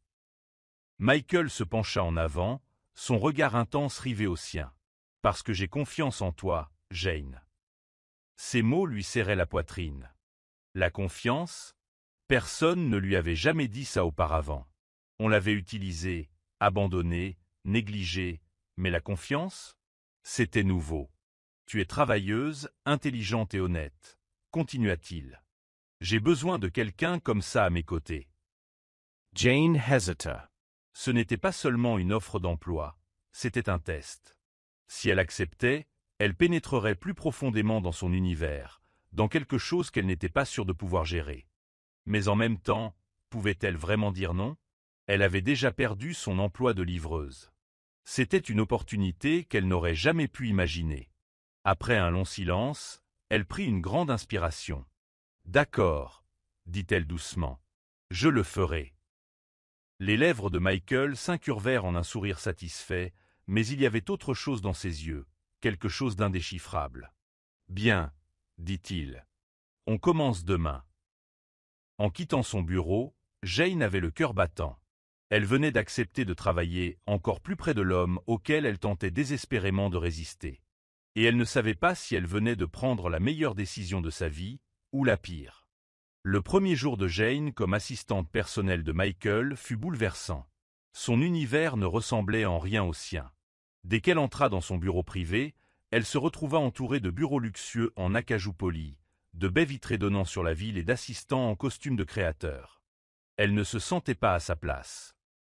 Michael se pencha en avant, son regard intense rivé au sien. « Parce que j'ai confiance en toi, Jane. » Ces mots lui serraient la poitrine. La confiance? Personne ne lui avait jamais dit ça auparavant. On l'avait utilisée, abandonnée, négligée, mais la confiance? C'était nouveau. « Tu es travailleuse, intelligente et honnête, » continua-t-il. « J'ai besoin de quelqu'un comme ça à mes côtés. » Jane hesita. Ce n'était pas seulement une offre d'emploi, c'était un test. Si elle acceptait, elle pénétrerait plus profondément dans son univers, dans quelque chose qu'elle n'était pas sûre de pouvoir gérer. Mais en même temps, pouvait-elle vraiment dire non? Elle avait déjà perdu son emploi de livreuse. C'était une opportunité qu'elle n'aurait jamais pu imaginer. Après un long silence, elle prit une grande inspiration. « D'accord, » dit-elle doucement, « je le ferai. » Les lèvres de Michael s'incurvèrent en un sourire satisfait, mais il y avait autre chose dans ses yeux, quelque chose d'indéchiffrable. « Bien, » dit-il, « on commence demain. » En quittant son bureau, Jane avait le cœur battant. Elle venait d'accepter de travailler encore plus près de l'homme auquel elle tentait désespérément de résister. Et elle ne savait pas si elle venait de prendre la meilleure décision de sa vie, ou la pire. Le premier jour de Jane comme assistante personnelle de Michael fut bouleversant. Son univers ne ressemblait en rien au sien. Dès qu'elle entra dans son bureau privé, elle se retrouva entourée de bureaux luxueux en acajou poli, de baies vitrées donnant sur la ville et d'assistants en costume de créateur. Elle ne se sentait pas à sa place.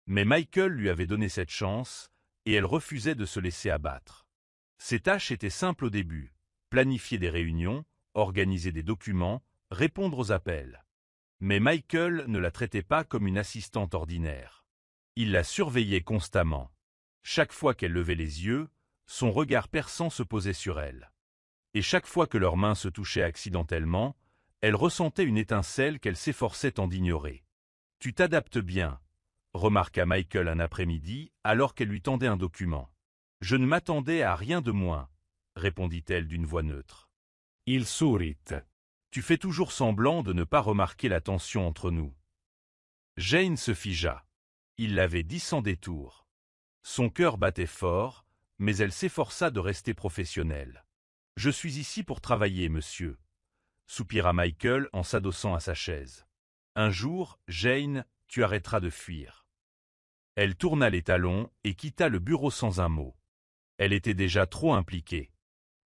Mais Michael lui avait donné cette chance, et elle refusait de se laisser abattre. Ses tâches étaient simples au début, planifier des réunions, organiser des documents, répondre aux appels. Mais Michael ne la traitait pas comme une assistante ordinaire. Il la surveillait constamment. Chaque fois qu'elle levait les yeux, son regard perçant se posait sur elle. Et chaque fois que leurs mains se touchaient accidentellement, elle ressentait une étincelle qu'elle s'efforçait tant d'ignorer. « Tu t'adaptes bien », remarqua Michael un après-midi, alors qu'elle lui tendait un document. « Je ne m'attendais à rien de moins », répondit-elle d'une voix neutre. Il sourit. « Tu fais toujours semblant de ne pas remarquer la tension entre nous. » Jane se figea. Il l'avait dit sans détour. Son cœur battait fort, mais elle s'efforça de rester professionnelle. « Je suis ici pour travailler, monsieur », soupira Michael en s'adossant à sa chaise. « Un jour, Jane, tu arrêteras de fuir. » Elle tourna les talons et quitta le bureau sans un mot. Elle était déjà trop impliquée.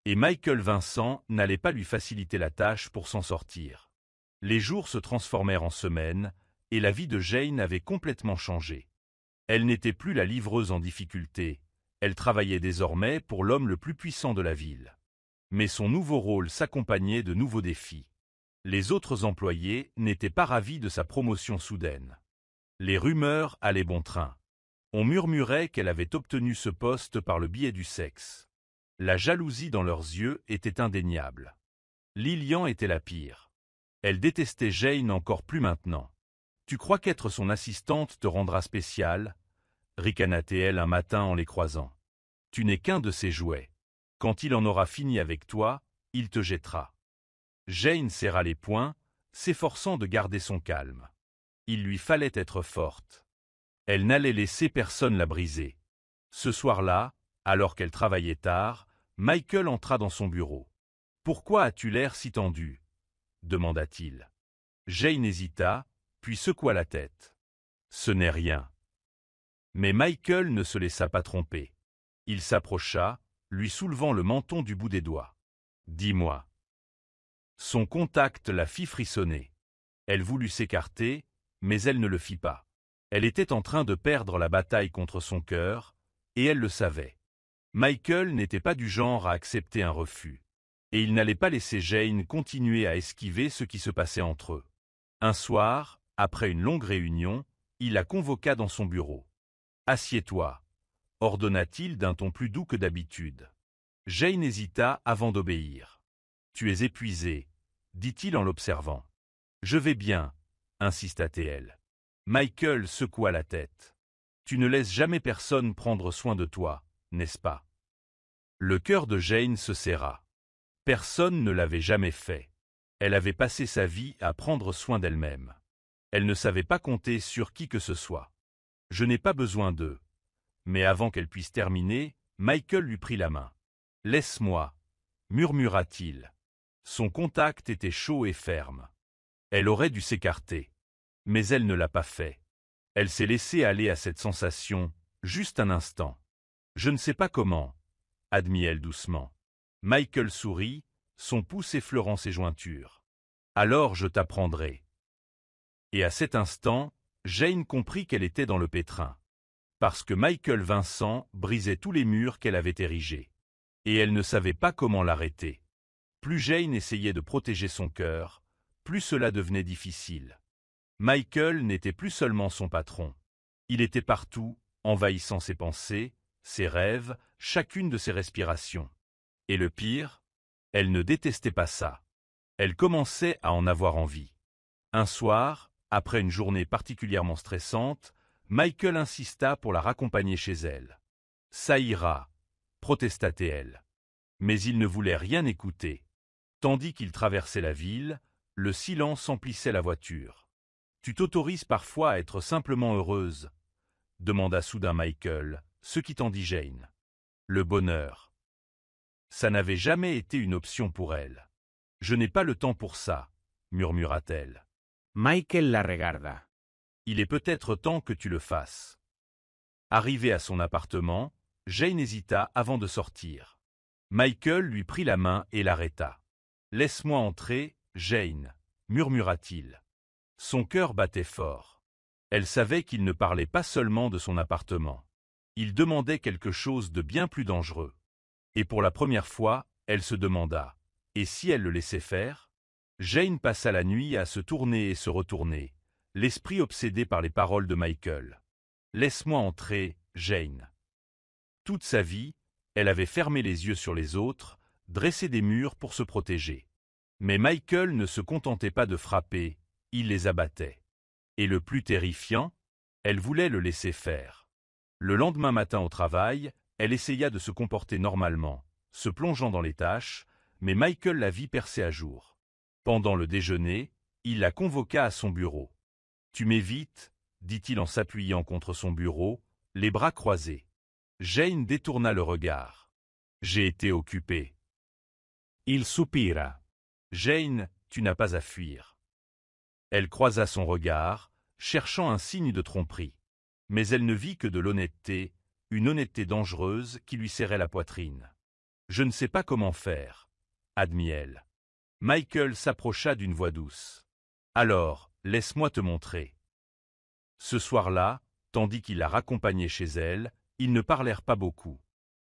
Et Michael Vincent n'allait pas lui faciliter la tâche pour s'en sortir. Les jours se transformèrent en semaines, et la vie de Jane avait complètement changé. Elle n'était plus la livreuse en difficulté, elle travaillait désormais pour l'homme le plus puissant de la ville. Mais son nouveau rôle s'accompagnait de nouveaux défis. Les autres employés n'étaient pas ravis de sa promotion soudaine. Les rumeurs allaient bon train. On murmurait qu'elle avait obtenu ce poste par le biais du sexe. La jalousie dans leurs yeux était indéniable. Lillian était la pire. Elle détestait Jane encore plus maintenant. « Tu crois qu'être son assistante te rendra spéciale ?» ricana-t-elle un matin en les croisant. « Tu n'es qu'un de ses jouets. Quand il en aura fini avec toi, il te jettera. » Jane serra les poings, s'efforçant de garder son calme. Il lui fallait être forte. Elle n'allait laisser personne la briser. Ce soir-là, alors qu'elle travaillait tard, Michael entra dans son bureau. « Pourquoi as-tu l'air si tendu ?» demanda-t-il. Jane hésita, puis secoua la tête. « Ce n'est rien. » Mais Michael ne se laissa pas tromper. Il s'approcha, lui soulevant le menton du bout des doigts. « Dis-moi. » Son contact la fit frissonner. Elle voulut s'écarter, mais elle ne le fit pas. Elle était en train de perdre la bataille contre son cœur, et elle le savait. Michael n'était pas du genre à accepter un refus, et il n'allait pas laisser Jane continuer à esquiver ce qui se passait entre eux. Un soir, après une longue réunion, il la convoqua dans son bureau. « Assieds-toi », ordonna-t-il d'un ton plus doux que d'habitude. Jane hésita avant d'obéir. Tu es épuisé, dit-il en l'observant. Je vais bien, insista TL. Michael secoua la tête. Tu ne laisses jamais personne prendre soin de toi, n'est-ce pas? Le cœur de Jane se serra. Personne ne l'avait jamais fait. Elle avait passé sa vie à prendre soin d'elle-même. Elle ne savait pas compter sur qui que ce soit. Je n'ai pas besoin d'eux. Mais avant qu'elle puisse terminer, Michael lui prit la main. Laisse-moi, murmura-t-il. Son contact était chaud et ferme. Elle aurait dû s'écarter. Mais elle ne l'a pas fait. Elle s'est laissée aller à cette sensation, juste un instant. Je ne sais pas comment, admit-elle doucement. Michael sourit, son pouce effleurant ses jointures. Alors je t'apprendrai. Et à cet instant, Jane comprit qu'elle était dans le pétrin. Parce que Michael Vincent brisait tous les murs qu'elle avait érigés. Et elle ne savait pas comment l'arrêter. Plus Jane essayait de protéger son cœur, plus cela devenait difficile. Michael n'était plus seulement son patron. Il était partout, envahissant ses pensées, ses rêves, chacune de ses respirations. Et le pire, elle ne détestait pas ça. Elle commençait à en avoir envie. Un soir, après une journée particulièrement stressante, Michael insista pour la raccompagner chez elle. « Ça ira », protesta-t-elle. Mais il ne voulait rien écouter. Tandis qu'il traversait la ville, le silence emplissait la voiture. « Tu t'autorises parfois à être simplement heureuse ?» demanda soudain Michael, ce qui tendit Jane. Le bonheur. Ça n'avait jamais été une option pour elle. « Je n'ai pas le temps pour ça », murmura-t-elle. Michael la regarda. Il est peut-être temps que tu le fasses. Arrivée à son appartement, Jane hésita avant de sortir. Michael lui prit la main et l'arrêta. « Laisse-moi entrer, Jane », murmura-t-il. Son cœur battait fort. Elle savait qu'il ne parlait pas seulement de son appartement. Il demandait quelque chose de bien plus dangereux. Et pour la première fois, elle se demanda « Et si elle le laissait faire ?» Jane passa la nuit à se tourner et se retourner, l'esprit obsédé par les paroles de Michael. « Laisse-moi entrer, Jane. » Toute sa vie, elle avait fermé les yeux sur les autres, dressé des murs pour se protéger. Mais Michael ne se contentait pas de frapper, il les abattait. Et le plus terrifiant, elle voulait le laisser faire. Le lendemain matin au travail, elle essaya de se comporter normalement, se plongeant dans les tâches, mais Michael la vit percer à jour. Pendant le déjeuner, il la convoqua à son bureau. « Tu m'évites » dit-il en s'appuyant contre son bureau, les bras croisés. Jane détourna le regard. « J'ai été occupé. » Il soupira. « Jane, tu n'as pas à fuir. » Elle croisa son regard, cherchant un signe de tromperie. Mais elle ne vit que de l'honnêteté, une honnêteté dangereuse qui lui serrait la poitrine. « Je ne sais pas comment faire, » admit-elle. Michael s'approcha d'une voix douce. « Alors, laisse-moi te montrer. » Ce soir-là, tandis qu'il la raccompagnait chez elle, ils ne parlèrent pas beaucoup.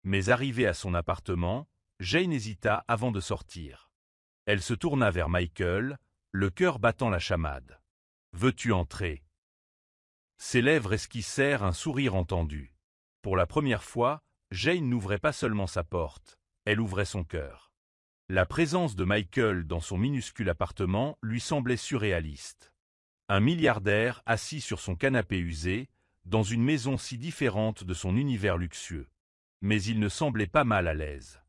Mais arrivée à son appartement, Jane hésita avant de sortir. Elle se tourna vers Michael, le cœur battant la chamade. « Veux-tu entrer ?» Ses lèvres esquissèrent un sourire entendu. Pour la première fois, Jane n'ouvrait pas seulement sa porte, elle ouvrait son cœur. La présence de Michael dans son minuscule appartement lui semblait surréaliste. Un milliardaire assis sur son canapé usé, dans une maison si différente de son univers luxueux. Mais il ne semblait pas mal à l'aise.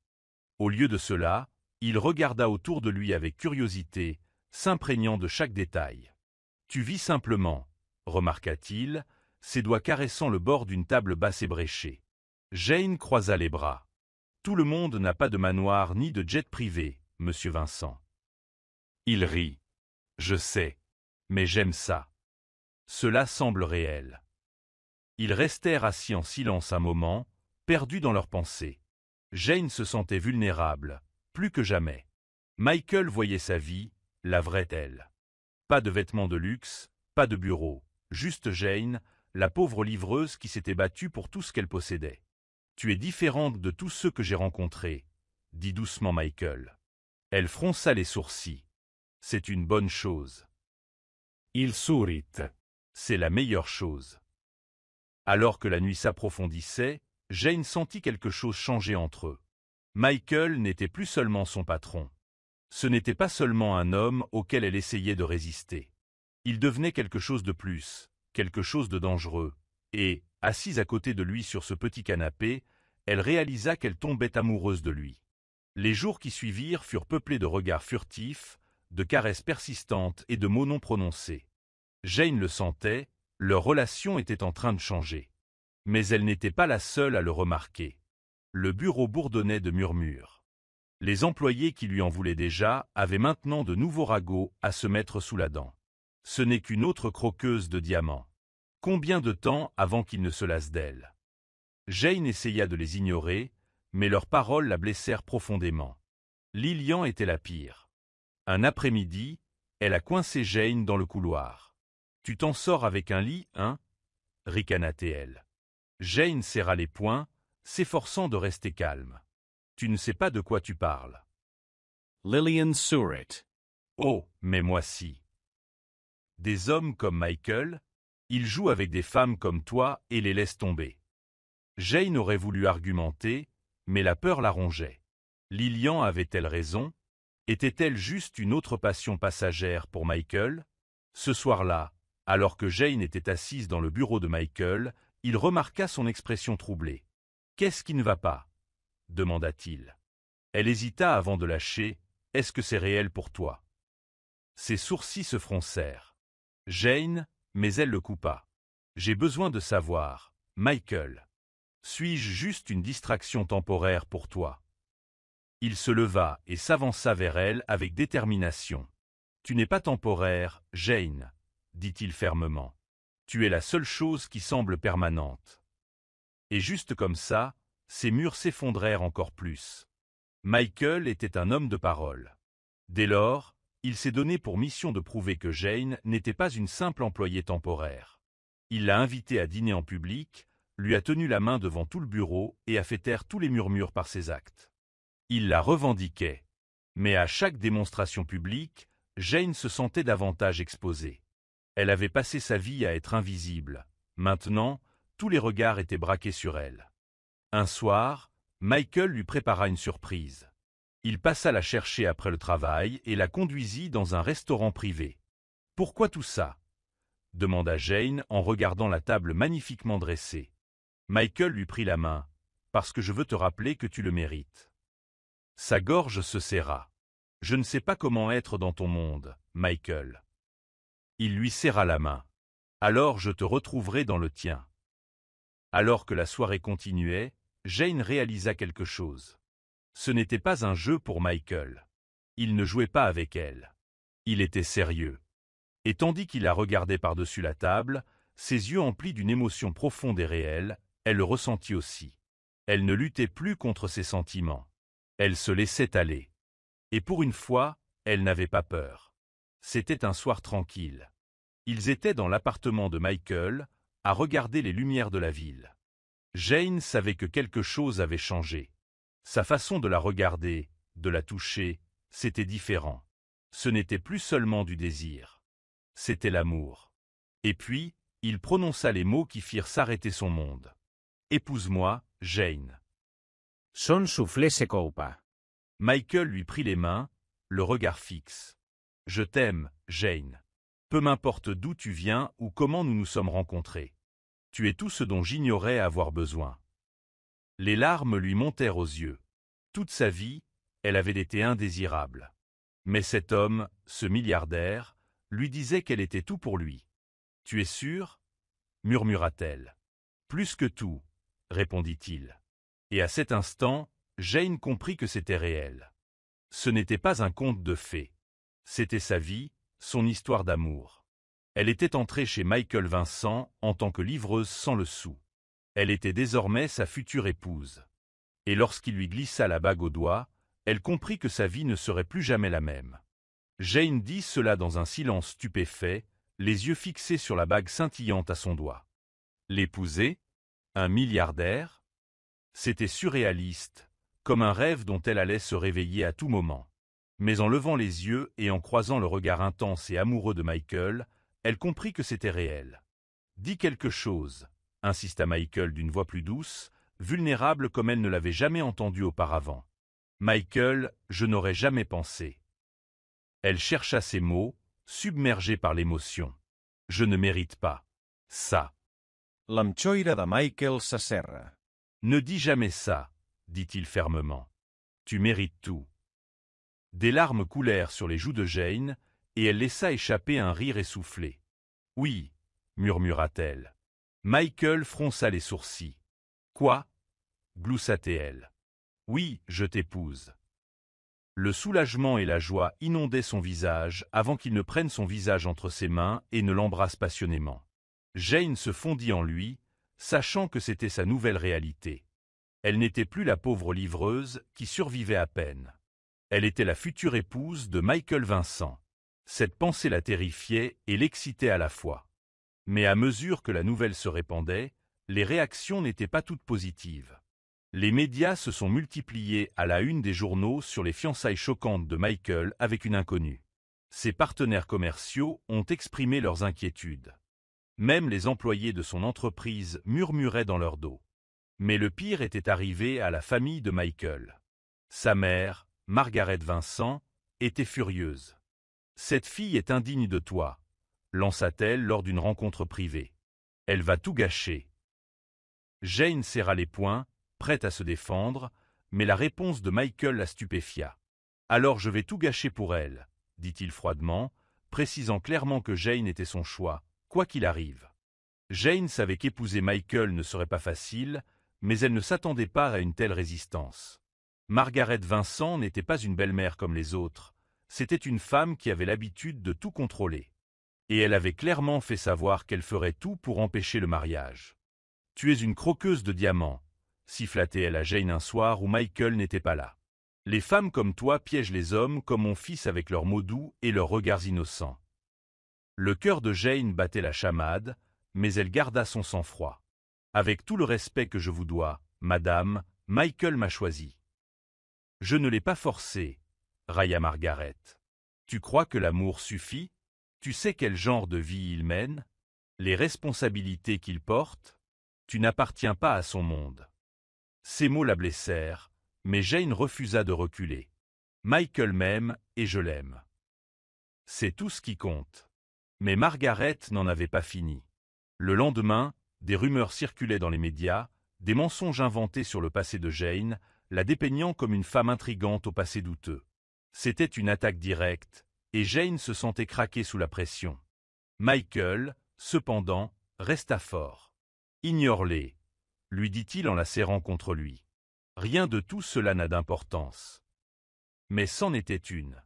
Au lieu de cela, il regarda autour de lui avec curiosité, s'imprégnant de chaque détail. « Tu vis simplement », remarqua-t-il, ses doigts caressant le bord d'une table basse ébréchée. Jane croisa les bras. « Tout le monde n'a pas de manoir ni de jet privé, monsieur Vincent. » Il rit. « Je sais, mais j'aime ça. Cela semble réel. » Ils restèrent assis en silence un moment, perdus dans leurs pensées. Jane se sentait vulnérable, plus que jamais. Michael voyait sa vie, la vraie elle. Pas de vêtements de luxe, pas de bureau, juste Jane, la pauvre livreuse qui s'était battue pour tout ce qu'elle possédait. « Tu es différente de tous ceux que j'ai rencontrés », dit doucement Michael. Elle fronça les sourcils. « C'est une bonne chose. » Il sourit. « C'est la meilleure chose. » Alors que la nuit s'approfondissait, Jane sentit quelque chose changer entre eux. Michael n'était plus seulement son patron. Ce n'était pas seulement un homme auquel elle essayait de résister. Il devenait quelque chose de plus, quelque chose de dangereux, et, assise à côté de lui sur ce petit canapé, elle réalisa qu'elle tombait amoureuse de lui. Les jours qui suivirent furent peuplés de regards furtifs, de caresses persistantes et de mots non prononcés. Jane le sentait, leur relation était en train de changer. Mais elle n'était pas la seule à le remarquer. Le bureau bourdonnait de murmures. Les employés qui lui en voulaient déjà avaient maintenant de nouveaux ragots à se mettre sous la dent. Ce n'est qu'une autre croqueuse de diamants. Combien de temps avant qu'il ne se lasse d'elle? Jane essaya de les ignorer, mais leurs paroles la blessèrent profondément. Lillian était la pire. Un après-midi, elle a coincé Jane dans le couloir. « Tu t'en sors avec un lit, hein » ricana-t-elle. Jane serra les poings, s'efforçant de rester calme. « Tu ne sais pas de quoi tu parles. » Lillian Surratt. Oh, mais moi si. Des hommes comme Michael, ils jouent avec des femmes comme toi et les laissent tomber. Jane aurait voulu argumenter, mais la peur la rongeait. Lillian avait-elle raison? Était-elle juste une autre passion passagère pour Michael? Ce soir-là, alors que Jane était assise dans le bureau de Michael, il remarqua son expression troublée. « Qu'est-ce qui ne va pas ?» demanda-t-il. Elle hésita avant de lâcher. « Est-ce que c'est réel pour toi ?» Ses sourcils se froncèrent. Jane, mais elle le coupa. « J'ai besoin de savoir, Michael. Suis-je juste une distraction temporaire pour toi ?» Il se leva et s'avança vers elle avec détermination. « Tu n'es pas temporaire, Jane, » dit-il fermement. « Tu es la seule chose qui semble permanente. » Et juste comme ça, ses murs s'effondrèrent encore plus. Michael était un homme de parole. Dès lors, il s'est donné pour mission de prouver que Jane n'était pas une simple employée temporaire. Il l'a invitée à dîner en public, lui a tenu la main devant tout le bureau et a fait taire tous les murmures par ses actes. Il la revendiquait. Mais à chaque démonstration publique, Jane se sentait davantage exposée. Elle avait passé sa vie à être invisible. Maintenant, tous les regards étaient braqués sur elle. Un soir, Michael lui prépara une surprise. Il passa la chercher après le travail et la conduisit dans un restaurant privé. « Pourquoi tout ça ?» demanda Jane en regardant la table magnifiquement dressée. Michael lui prit la main. « Parce que je veux te rappeler que tu le mérites. » Sa gorge se serra. « Je ne sais pas comment être dans ton monde, Michael. » Il lui serra la main. « Alors je te retrouverai dans le tien. » Alors que la soirée continuait, Jane réalisa quelque chose. Ce n'était pas un jeu pour Michael. Il ne jouait pas avec elle. Il était sérieux. Et tandis qu'il la regardait par-dessus la table, ses yeux emplis d'une émotion profonde et réelle, elle le ressentit aussi. Elle ne luttait plus contre ses sentiments. Elle se laissait aller. Et pour une fois, elle n'avait pas peur. C'était un soir tranquille. Ils étaient dans l'appartement de Michael, à regarder les lumières de la ville. Jane savait que quelque chose avait changé. Sa façon de la regarder, de la toucher, c'était différent. Ce n'était plus seulement du désir. C'était l'amour. Et puis, il prononça les mots qui firent s'arrêter son monde. « Épouse-moi, Jane. » Son soufflé se coupa. Michael lui prit les mains, le regard fixe. « Je t'aime, Jane. Peu m'importe d'où tu viens ou comment nous nous sommes rencontrés. Tu es tout ce dont j'ignorais avoir besoin. » Les larmes lui montèrent aux yeux. Toute sa vie, elle avait été indésirable. Mais cet homme, ce milliardaire, lui disait qu'elle était tout pour lui. « Tu es sûr ?» murmura-t-elle. « Plus que tout, » répondit-il. Et à cet instant, Jane comprit que c'était réel. Ce n'était pas un conte de fées. C'était sa vie, son histoire d'amour. Elle était entrée chez Michael Vincent en tant que livreuse sans le sou. Elle était désormais sa future épouse. Et lorsqu'il lui glissa la bague au doigt, elle comprit que sa vie ne serait plus jamais la même. Jane dit cela dans un silence stupéfait, les yeux fixés sur la bague scintillante à son doigt. L'épouser? Un milliardaire? C'était surréaliste, comme un rêve dont elle allait se réveiller à tout moment. Mais en levant les yeux et en croisant le regard intense et amoureux de Michael, elle comprit que c'était réel. « Dis quelque chose », insista Michael d'une voix plus douce, vulnérable comme elle ne l'avait jamais entendu auparavant. « Michael, je n'aurais jamais pensé. Elle chercha ses mots, submergée par l'émotion. Je ne mérite pas ça. L'amchoira de Michael s'asserra. Ne dis jamais ça, dit-il fermement. Tu mérites tout. Des larmes coulèrent sur les joues de Jane, et elle laissa échapper un rire essoufflé. Oui, murmura-t-elle. Michael fronça les sourcils. Quoi? Gloussa-t-elle. Oui, je t'épouse. Le soulagement et la joie inondaient son visage avant qu'il ne prenne son visage entre ses mains et ne l'embrasse passionnément. Jane se fondit en lui, sachant que c'était sa nouvelle réalité. Elle n'était plus la pauvre livreuse qui survivait à peine. Elle était la future épouse de Michael Vincent. Cette pensée la terrifiait et l'excitait à la fois. Mais à mesure que la nouvelle se répandait, les réactions n'étaient pas toutes positives. Les médias se sont multipliés à la une des journaux sur les fiançailles choquantes de Michael avec une inconnue. Ses partenaires commerciaux ont exprimé leurs inquiétudes. Même les employés de son entreprise murmuraient dans leur dos. Mais le pire était arrivé à la famille de Michael. Sa mère, Margaret Vincent, était furieuse. « Cette fille est indigne de toi », lança-t-elle lors d'une rencontre privée. « Elle va tout gâcher. » Jane serra les poings, prête à se défendre, mais la réponse de Michael la stupéfia. « Alors je vais tout gâcher pour elle », dit-il froidement, précisant clairement que Jane était son choix, quoi qu'il arrive. Jane savait qu'épouser Michael ne serait pas facile, mais elle ne s'attendait pas à une telle résistance. Margaret Vincent n'était pas une belle-mère comme les autres, c'était une femme qui avait l'habitude de tout contrôler. Et elle avait clairement fait savoir qu'elle ferait tout pour empêcher le mariage. « Tu es une croqueuse de diamants », siffla-t-elle à Jane un soir où Michael n'était pas là. « Les femmes comme toi piègent les hommes comme mon fils avec leurs mots doux et leurs regards innocents. » Le cœur de Jane battait la chamade, mais elle garda son sang-froid. « Avec tout le respect que je vous dois, madame, Michael m'a choisi. »« Je ne l'ai pas forcé, » railla Margaret. « Tu crois que l'amour suffit? Tu sais quel genre de vie il mène? Les responsabilités qu'il porte? Tu n'appartiens pas à son monde. » Ces mots la blessèrent, mais Jane refusa de reculer. « Michael m'aime et je l'aime. C'est tout ce qui compte. » Mais Margaret n'en avait pas fini. Le lendemain, des rumeurs circulaient dans les médias, des mensonges inventés sur le passé de Jane, la dépeignant comme une femme intrigante au passé douteux. C'était une attaque directe, et Jane se sentait craquer sous la pression. Michael, cependant, resta fort. « Ignore-les, » lui dit-il en la serrant contre lui. « Rien de tout cela n'a d'importance. » Mais c'en était une.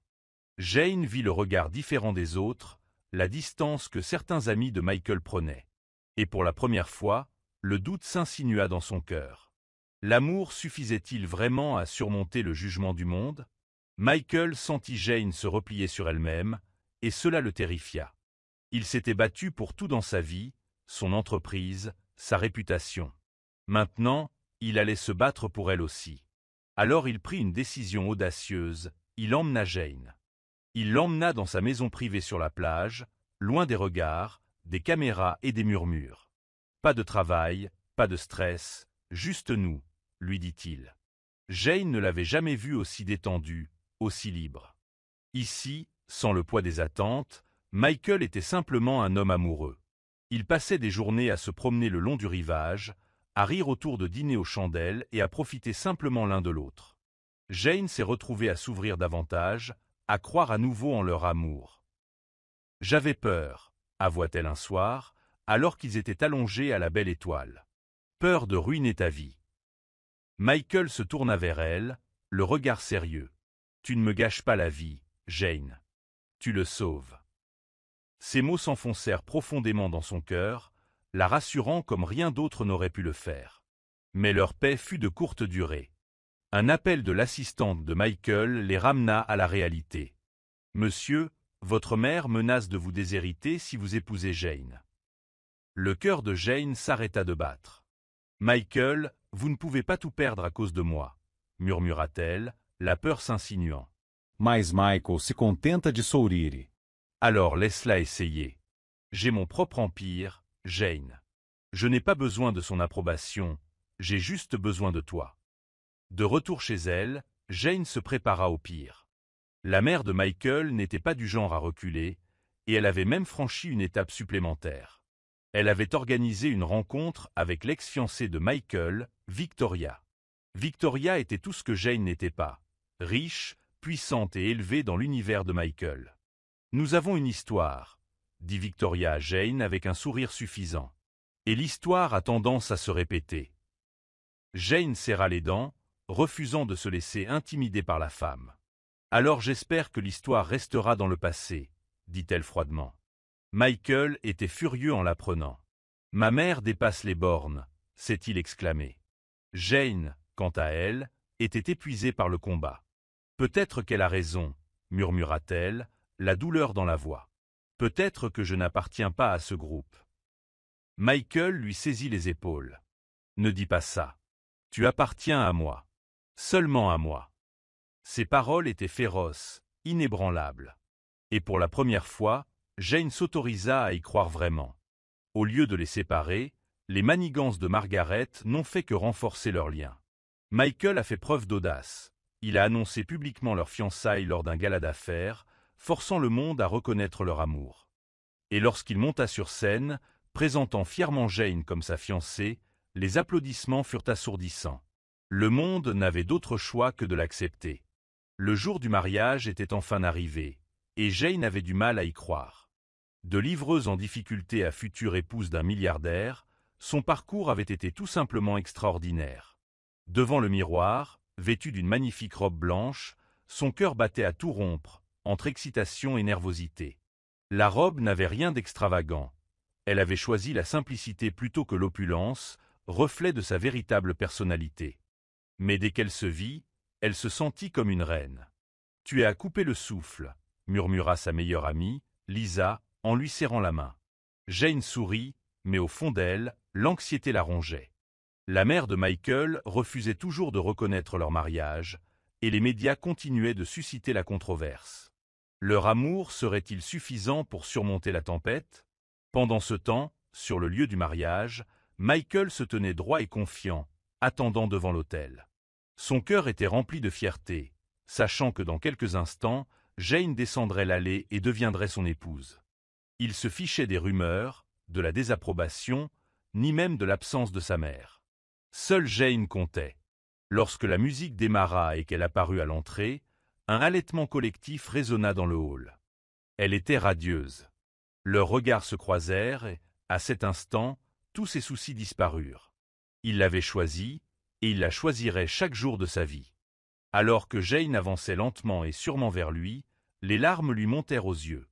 Jane vit le regard différent des autres, la distance que certains amis de Michael prenaient. Et pour la première fois, le doute s'insinua dans son cœur. L'amour suffisait-il vraiment à surmonter le jugement du monde? Michael sentit Jane se replier sur elle-même, et cela le terrifia. Il s'était battu pour tout dans sa vie, son entreprise, sa réputation. Maintenant, il allait se battre pour elle aussi. Alors il prit une décision audacieuse, il emmena Jane. Il l'emmena dans sa maison privée sur la plage, loin des regards, des caméras et des murmures. Pas de travail, pas de stress, juste nous, lui dit-il. Jane ne l'avait jamais vu aussi détendu, aussi libre. Ici, sans le poids des attentes, Michael était simplement un homme amoureux. Il passait des journées à se promener le long du rivage, à rire autour de dîners aux chandelles et à profiter simplement l'un de l'autre. Jane s'est retrouvée à s'ouvrir davantage, à croire à nouveau en leur amour. « J'avais peur », avoua-t-elle un soir, alors qu'ils étaient allongés à la belle étoile. « Peur de ruiner ta vie. » Michael se tourna vers elle, le regard sérieux. « Tu ne me gâches pas la vie, Jane. Tu le sauves. » Ces mots s'enfoncèrent profondément dans son cœur, la rassurant comme rien d'autre n'aurait pu le faire. Mais leur paix fut de courte durée. Un appel de l'assistante de Michael les ramena à la réalité. « Monsieur, votre mère menace de vous déshériter si vous épousez Jane. » Le cœur de Jane s'arrêta de battre. « Michael, vous ne pouvez pas tout perdre à cause de moi, » murmura-t-elle, la peur s'insinuant. Mas Michael se contenta de sorrir. « Alors laisse-la essayer. J'ai mon propre empire, Jane. Je n'ai pas besoin de son approbation, j'ai juste besoin de toi. » De retour chez elle, Jane se prépara au pire. La mère de Michael n'était pas du genre à reculer, et elle avait même franchi une étape supplémentaire. Elle avait organisé une rencontre avec l'ex-fiancée de Michael, Victoria. Victoria était tout ce que Jane n'était pas, riche, puissante et élevée dans l'univers de Michael. « Nous avons une histoire », dit Victoria à Jane avec un sourire suffisant. Et l'histoire a tendance à se répéter. Jane serra les dents, refusant de se laisser intimider par la femme. « Alors j'espère que l'histoire restera dans le passé », dit-elle froidement. Michael était furieux en l'apprenant. « Ma mère dépasse les bornes », s'est-il exclamé. Jane, quant à elle, était épuisée par le combat. « Peut-être qu'elle a raison », murmura-t-elle, la douleur dans la voix. « Peut-être que je n'appartiens pas à ce groupe. » Michael lui saisit les épaules. « Ne dis pas ça. Tu appartiens à moi. Seulement à moi. » Ses paroles étaient féroces, inébranlables. Et pour la première fois, Jane s'autorisa à y croire vraiment. Au lieu de les séparer, les manigances de Margaret n'ont fait que renforcer leur lien. Michael a fait preuve d'audace. Il a annoncé publiquement leur fiançailles lors d'un gala d'affaires, forçant le monde à reconnaître leur amour. Et lorsqu'il monta sur scène, présentant fièrement Jane comme sa fiancée, les applaudissements furent assourdissants. Le monde n'avait d'autre choix que de l'accepter. Le jour du mariage était enfin arrivé, et Jane avait du mal à y croire. De livreuse en difficulté à future épouse d'un milliardaire, son parcours avait été tout simplement extraordinaire. Devant le miroir, vêtue d'une magnifique robe blanche, son cœur battait à tout rompre, entre excitation et nervosité. La robe n'avait rien d'extravagant. Elle avait choisi la simplicité plutôt que l'opulence, reflet de sa véritable personnalité. Mais dès qu'elle se vit, elle se sentit comme une reine. « Tu es à couper le souffle », murmura sa meilleure amie, Lisa, en lui serrant la main. Jane sourit, mais au fond d'elle, l'anxiété la rongeait. La mère de Michael refusait toujours de reconnaître leur mariage, et les médias continuaient de susciter la controverse. Leur amour serait-il suffisant pour surmonter la tempête? Pendant ce temps, sur le lieu du mariage, Michael se tenait droit et confiant, attendant devant l'autel. Son cœur était rempli de fierté, sachant que dans quelques instants, Jane descendrait l'allée et deviendrait son épouse. Il se fichait des rumeurs, de la désapprobation, ni même de l'absence de sa mère. Seule Jane comptait. Lorsque la musique démarra et qu'elle apparut à l'entrée, un halètement collectif résonna dans le hall. Elle était radieuse. Leurs regards se croisèrent et, à cet instant, tous ses soucis disparurent. Il l'avait choisie, et il la choisirait chaque jour de sa vie. Alors que Jane avançait lentement et sûrement vers lui, les larmes lui montèrent aux yeux.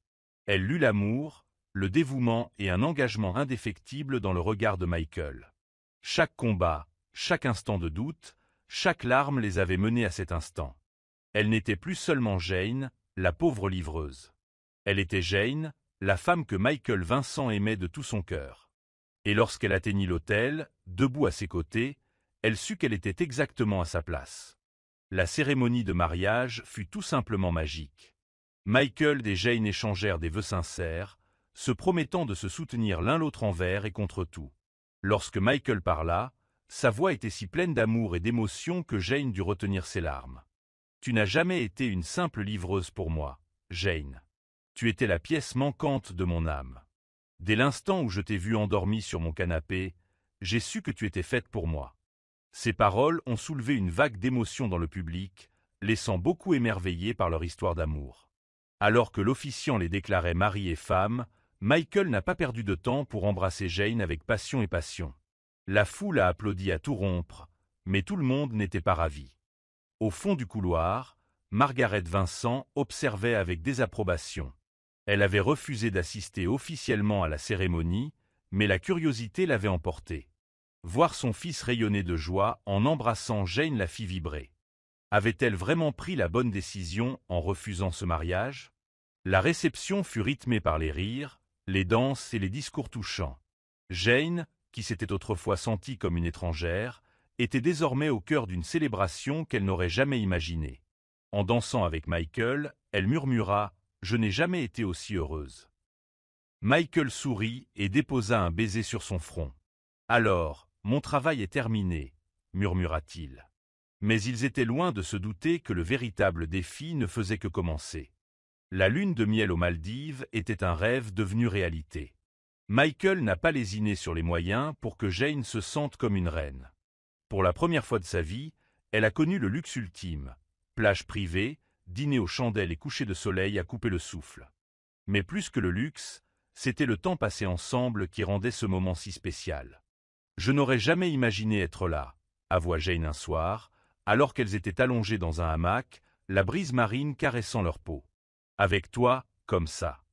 Elle lut l'amour, le dévouement et un engagement indéfectible dans le regard de Michael. Chaque combat, chaque instant de doute, chaque larme les avait menés à cet instant. Elle n'était plus seulement Jane, la pauvre livreuse. Elle était Jane, la femme que Michael Vincent aimait de tout son cœur. Et lorsqu'elle atteignit l'autel, debout à ses côtés, elle sut qu'elle était exactement à sa place. La cérémonie de mariage fut tout simplement magique. Michael et Jane échangèrent des vœux sincères, se promettant de se soutenir l'un l'autre envers et contre tout. Lorsque Michael parla, sa voix était si pleine d'amour et d'émotion que Jane dut retenir ses larmes. « Tu n'as jamais été une simple livreuse pour moi, Jane. Tu étais la pièce manquante de mon âme. Dès l'instant où je t'ai vue endormie sur mon canapé, j'ai su que tu étais faite pour moi. » Ces paroles ont soulevé une vague d'émotion dans le public, laissant beaucoup émerveillés par leur histoire d'amour. Alors que l'officiant les déclarait mari et femme, Michael n'a pas perdu de temps pour embrasser Jane avec passion et passion. La foule a applaudi à tout rompre, mais tout le monde n'était pas ravi. Au fond du couloir, Margaret Vincent observait avec désapprobation. Elle avait refusé d'assister officiellement à la cérémonie, mais la curiosité l'avait emportée. Voir son fils rayonner de joie en embrassant Jane la fit vibrer. Avait-elle vraiment pris la bonne décision en refusant ce mariage? La réception fut rythmée par les rires, les danses et les discours touchants. Jane, qui s'était autrefois sentie comme une étrangère, était désormais au cœur d'une célébration qu'elle n'aurait jamais imaginée. En dansant avec Michael, elle murmura « Je n'ai jamais été aussi heureuse ». Michael sourit et déposa un baiser sur son front. « Alors, mon travail est terminé », murmura-t-il. Mais ils étaient loin de se douter que le véritable défi ne faisait que commencer. La lune de miel aux Maldives était un rêve devenu réalité. Michael n'a pas lésiné sur les moyens pour que Jane se sente comme une reine. Pour la première fois de sa vie, elle a connu le luxe ultime. Plage privée, dîner aux chandelles et coucher de soleil à couper le souffle. Mais plus que le luxe, c'était le temps passé ensemble qui rendait ce moment si spécial. « Je n'aurais jamais imaginé être là », avoua Jane un soir, alors qu'elles étaient allongées dans un hamac, la brise marine caressant leur peau. « Avec toi, comme ça. »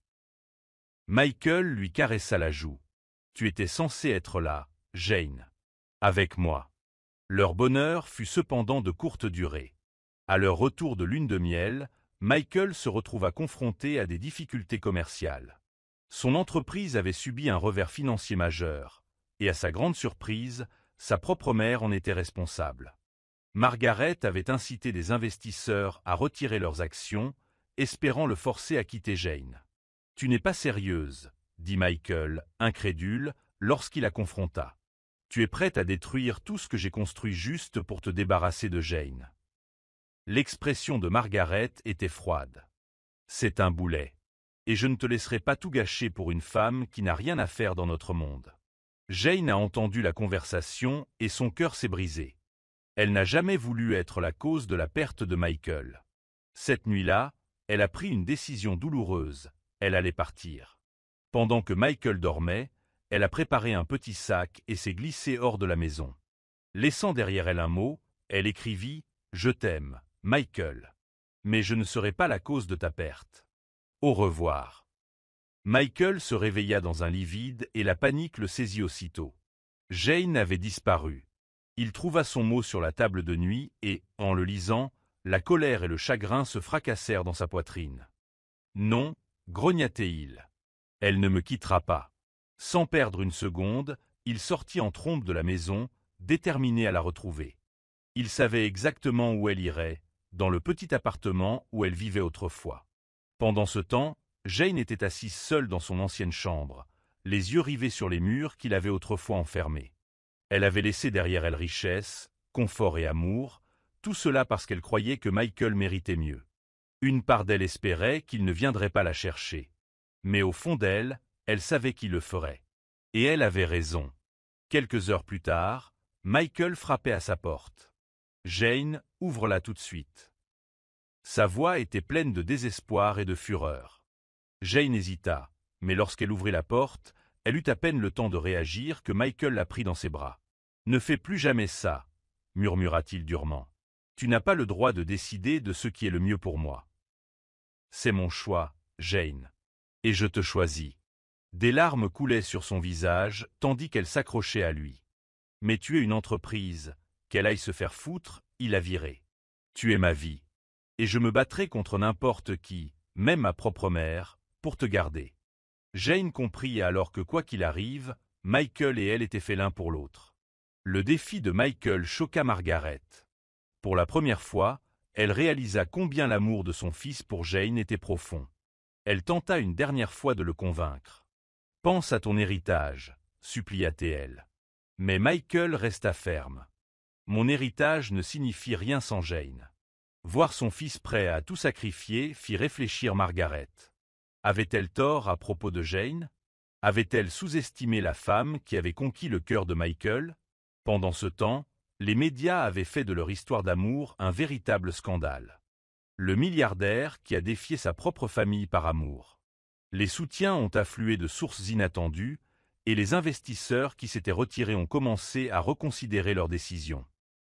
Michael lui caressa la joue. « Tu étais censée être là, Jane. Avec moi. » Leur bonheur fut cependant de courte durée. À leur retour de lune de miel, Michael se retrouva confronté à des difficultés commerciales. Son entreprise avait subi un revers financier majeur, et à sa grande surprise, sa propre mère en était responsable. Margaret avait incité des investisseurs à retirer leurs actions, espérant le forcer à quitter Jane. « Tu n'es pas sérieuse », dit Michael, incrédule, lorsqu'il la confronta. « Tu es prête à détruire tout ce que j'ai construit juste pour te débarrasser de Jane. » L'expression de Margaret était froide. « C'est un boulet. Et je ne te laisserai pas tout gâcher pour une femme qui n'a rien à faire dans notre monde. » Jane a entendu la conversation et son cœur s'est brisé. Elle n'a jamais voulu être la cause de la perte de Michael. Cette nuit-là, elle a pris une décision douloureuse. Elle allait partir. Pendant que Michael dormait, elle a préparé un petit sac et s'est glissée hors de la maison. Laissant derrière elle un mot, elle écrivit « Je t'aime, Michael. Mais je ne serai pas la cause de ta perte. Au revoir. » Michael se réveilla dans un lit vide et la panique le saisit aussitôt. Jane avait disparu. Il trouva son mot sur la table de nuit et, en le lisant, la colère et le chagrin se fracassèrent dans sa poitrine. « Non », grogna-t-il. « Elle ne me quittera pas. » Sans perdre une seconde, il sortit en trombe de la maison, déterminé à la retrouver. Il savait exactement où elle irait, dans le petit appartement où elle vivait autrefois. Pendant ce temps, Jane était assise seule dans son ancienne chambre, les yeux rivés sur les murs qu'il avait autrefois enfermés. Elle avait laissé derrière elle richesse, confort et amour, tout cela parce qu'elle croyait que Michael méritait mieux. Une part d'elle espérait qu'il ne viendrait pas la chercher. Mais au fond d'elle, elle savait qu'il le ferait. Et elle avait raison. Quelques heures plus tard, Michael frappait à sa porte. Jane, ouvre-la tout de suite. Sa voix était pleine de désespoir et de fureur. Jane hésita, mais lorsqu'elle ouvrit la porte, elle eut à peine le temps de réagir que Michael la prit dans ses bras. « Ne fais plus jamais ça, » murmura-t-il durement. « Tu n'as pas le droit de décider de ce qui est le mieux pour moi. »« C'est mon choix, Jane. Et je te choisis. » Des larmes coulaient sur son visage, tandis qu'elle s'accrochait à lui. « Mais tu es une entreprise. Qu'elle aille se faire foutre, il a viré. Tu es ma vie. Et je me battrai contre n'importe qui, même ma propre mère, pour te garder. » Jane comprit alors que quoi qu'il arrive, Michael et elle étaient faits l'un pour l'autre. Le défi de Michael choqua Margaret. Pour la première fois, elle réalisa combien l'amour de son fils pour Jane était profond. Elle tenta une dernière fois de le convaincre. « Pense à ton héritage, » supplia-t-elle. Mais Michael resta ferme. « Mon héritage ne signifie rien sans Jane. » Voir son fils prêt à tout sacrifier fit réfléchir Margaret. Avait-elle tort à propos de Jane? Avait-elle sous-estimé la femme qui avait conquis le cœur de Michael? Pendant ce temps, les médias avaient fait de leur histoire d'amour un véritable scandale. Le milliardaire qui a défié sa propre famille par amour. Les soutiens ont afflué de sources inattendues, et les investisseurs qui s'étaient retirés ont commencé à reconsidérer leurs décisions.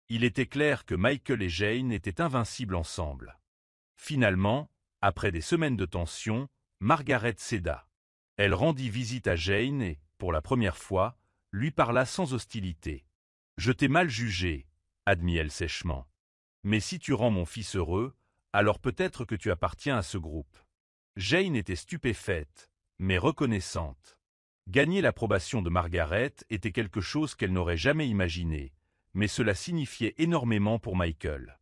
Il était clair que Michael et Jane étaient invincibles ensemble. Finalement, après des semaines de tension, Margaret céda. Elle rendit visite à Jane et, pour la première fois, lui parla sans hostilité. « Je t'ai mal jugé, » admit-elle sèchement. « Mais si tu rends mon fils heureux, alors peut-être que tu appartiens à ce groupe. » Jane était stupéfaite, mais reconnaissante. Gagner l'approbation de Margaret était quelque chose qu'elle n'aurait jamais imaginé, mais cela signifiait énormément pour Michael.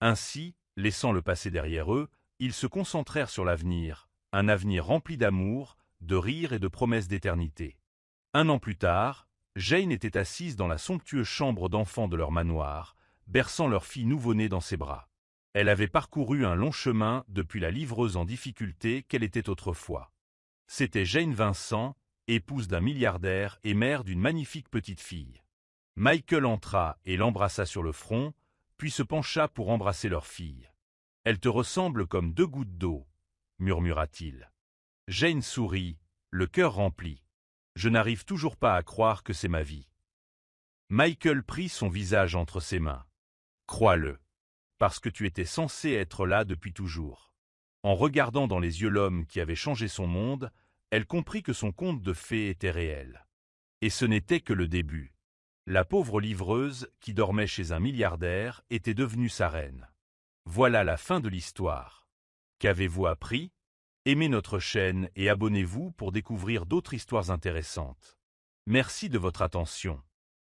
Ainsi, laissant le passé derrière eux, ils se concentrèrent sur l'avenir, un avenir rempli d'amour, de rire et de promesses d'éternité. 1 an plus tard, Jane était assise dans la somptueuse chambre d'enfant de leur manoir, berçant leur fille nouveau-née dans ses bras. Elle avait parcouru un long chemin depuis la livreuse en difficulté qu'elle était autrefois. C'était Jane Vincent, épouse d'un milliardaire et mère d'une magnifique petite fille. Michael entra et l'embrassa sur le front, puis se pencha pour embrasser leur fille. « Elle te ressemble comme 2 gouttes d'eau, » murmura-t-il. Jane sourit, le cœur rempli. « Je n'arrive toujours pas à croire que c'est ma vie. » Michael prit son visage entre ses mains. « Crois-le, parce que tu étais censé être là depuis toujours. » En regardant dans les yeux l'homme qui avait changé son monde, elle comprit que son conte de fées était réel. Et ce n'était que le début. La pauvre livreuse, qui dormait chez un milliardaire, était devenue sa reine. Voilà la fin de l'histoire. Qu'avez-vous appris? Aimez notre chaîne et abonnez-vous pour découvrir d'autres histoires intéressantes. Merci de votre attention.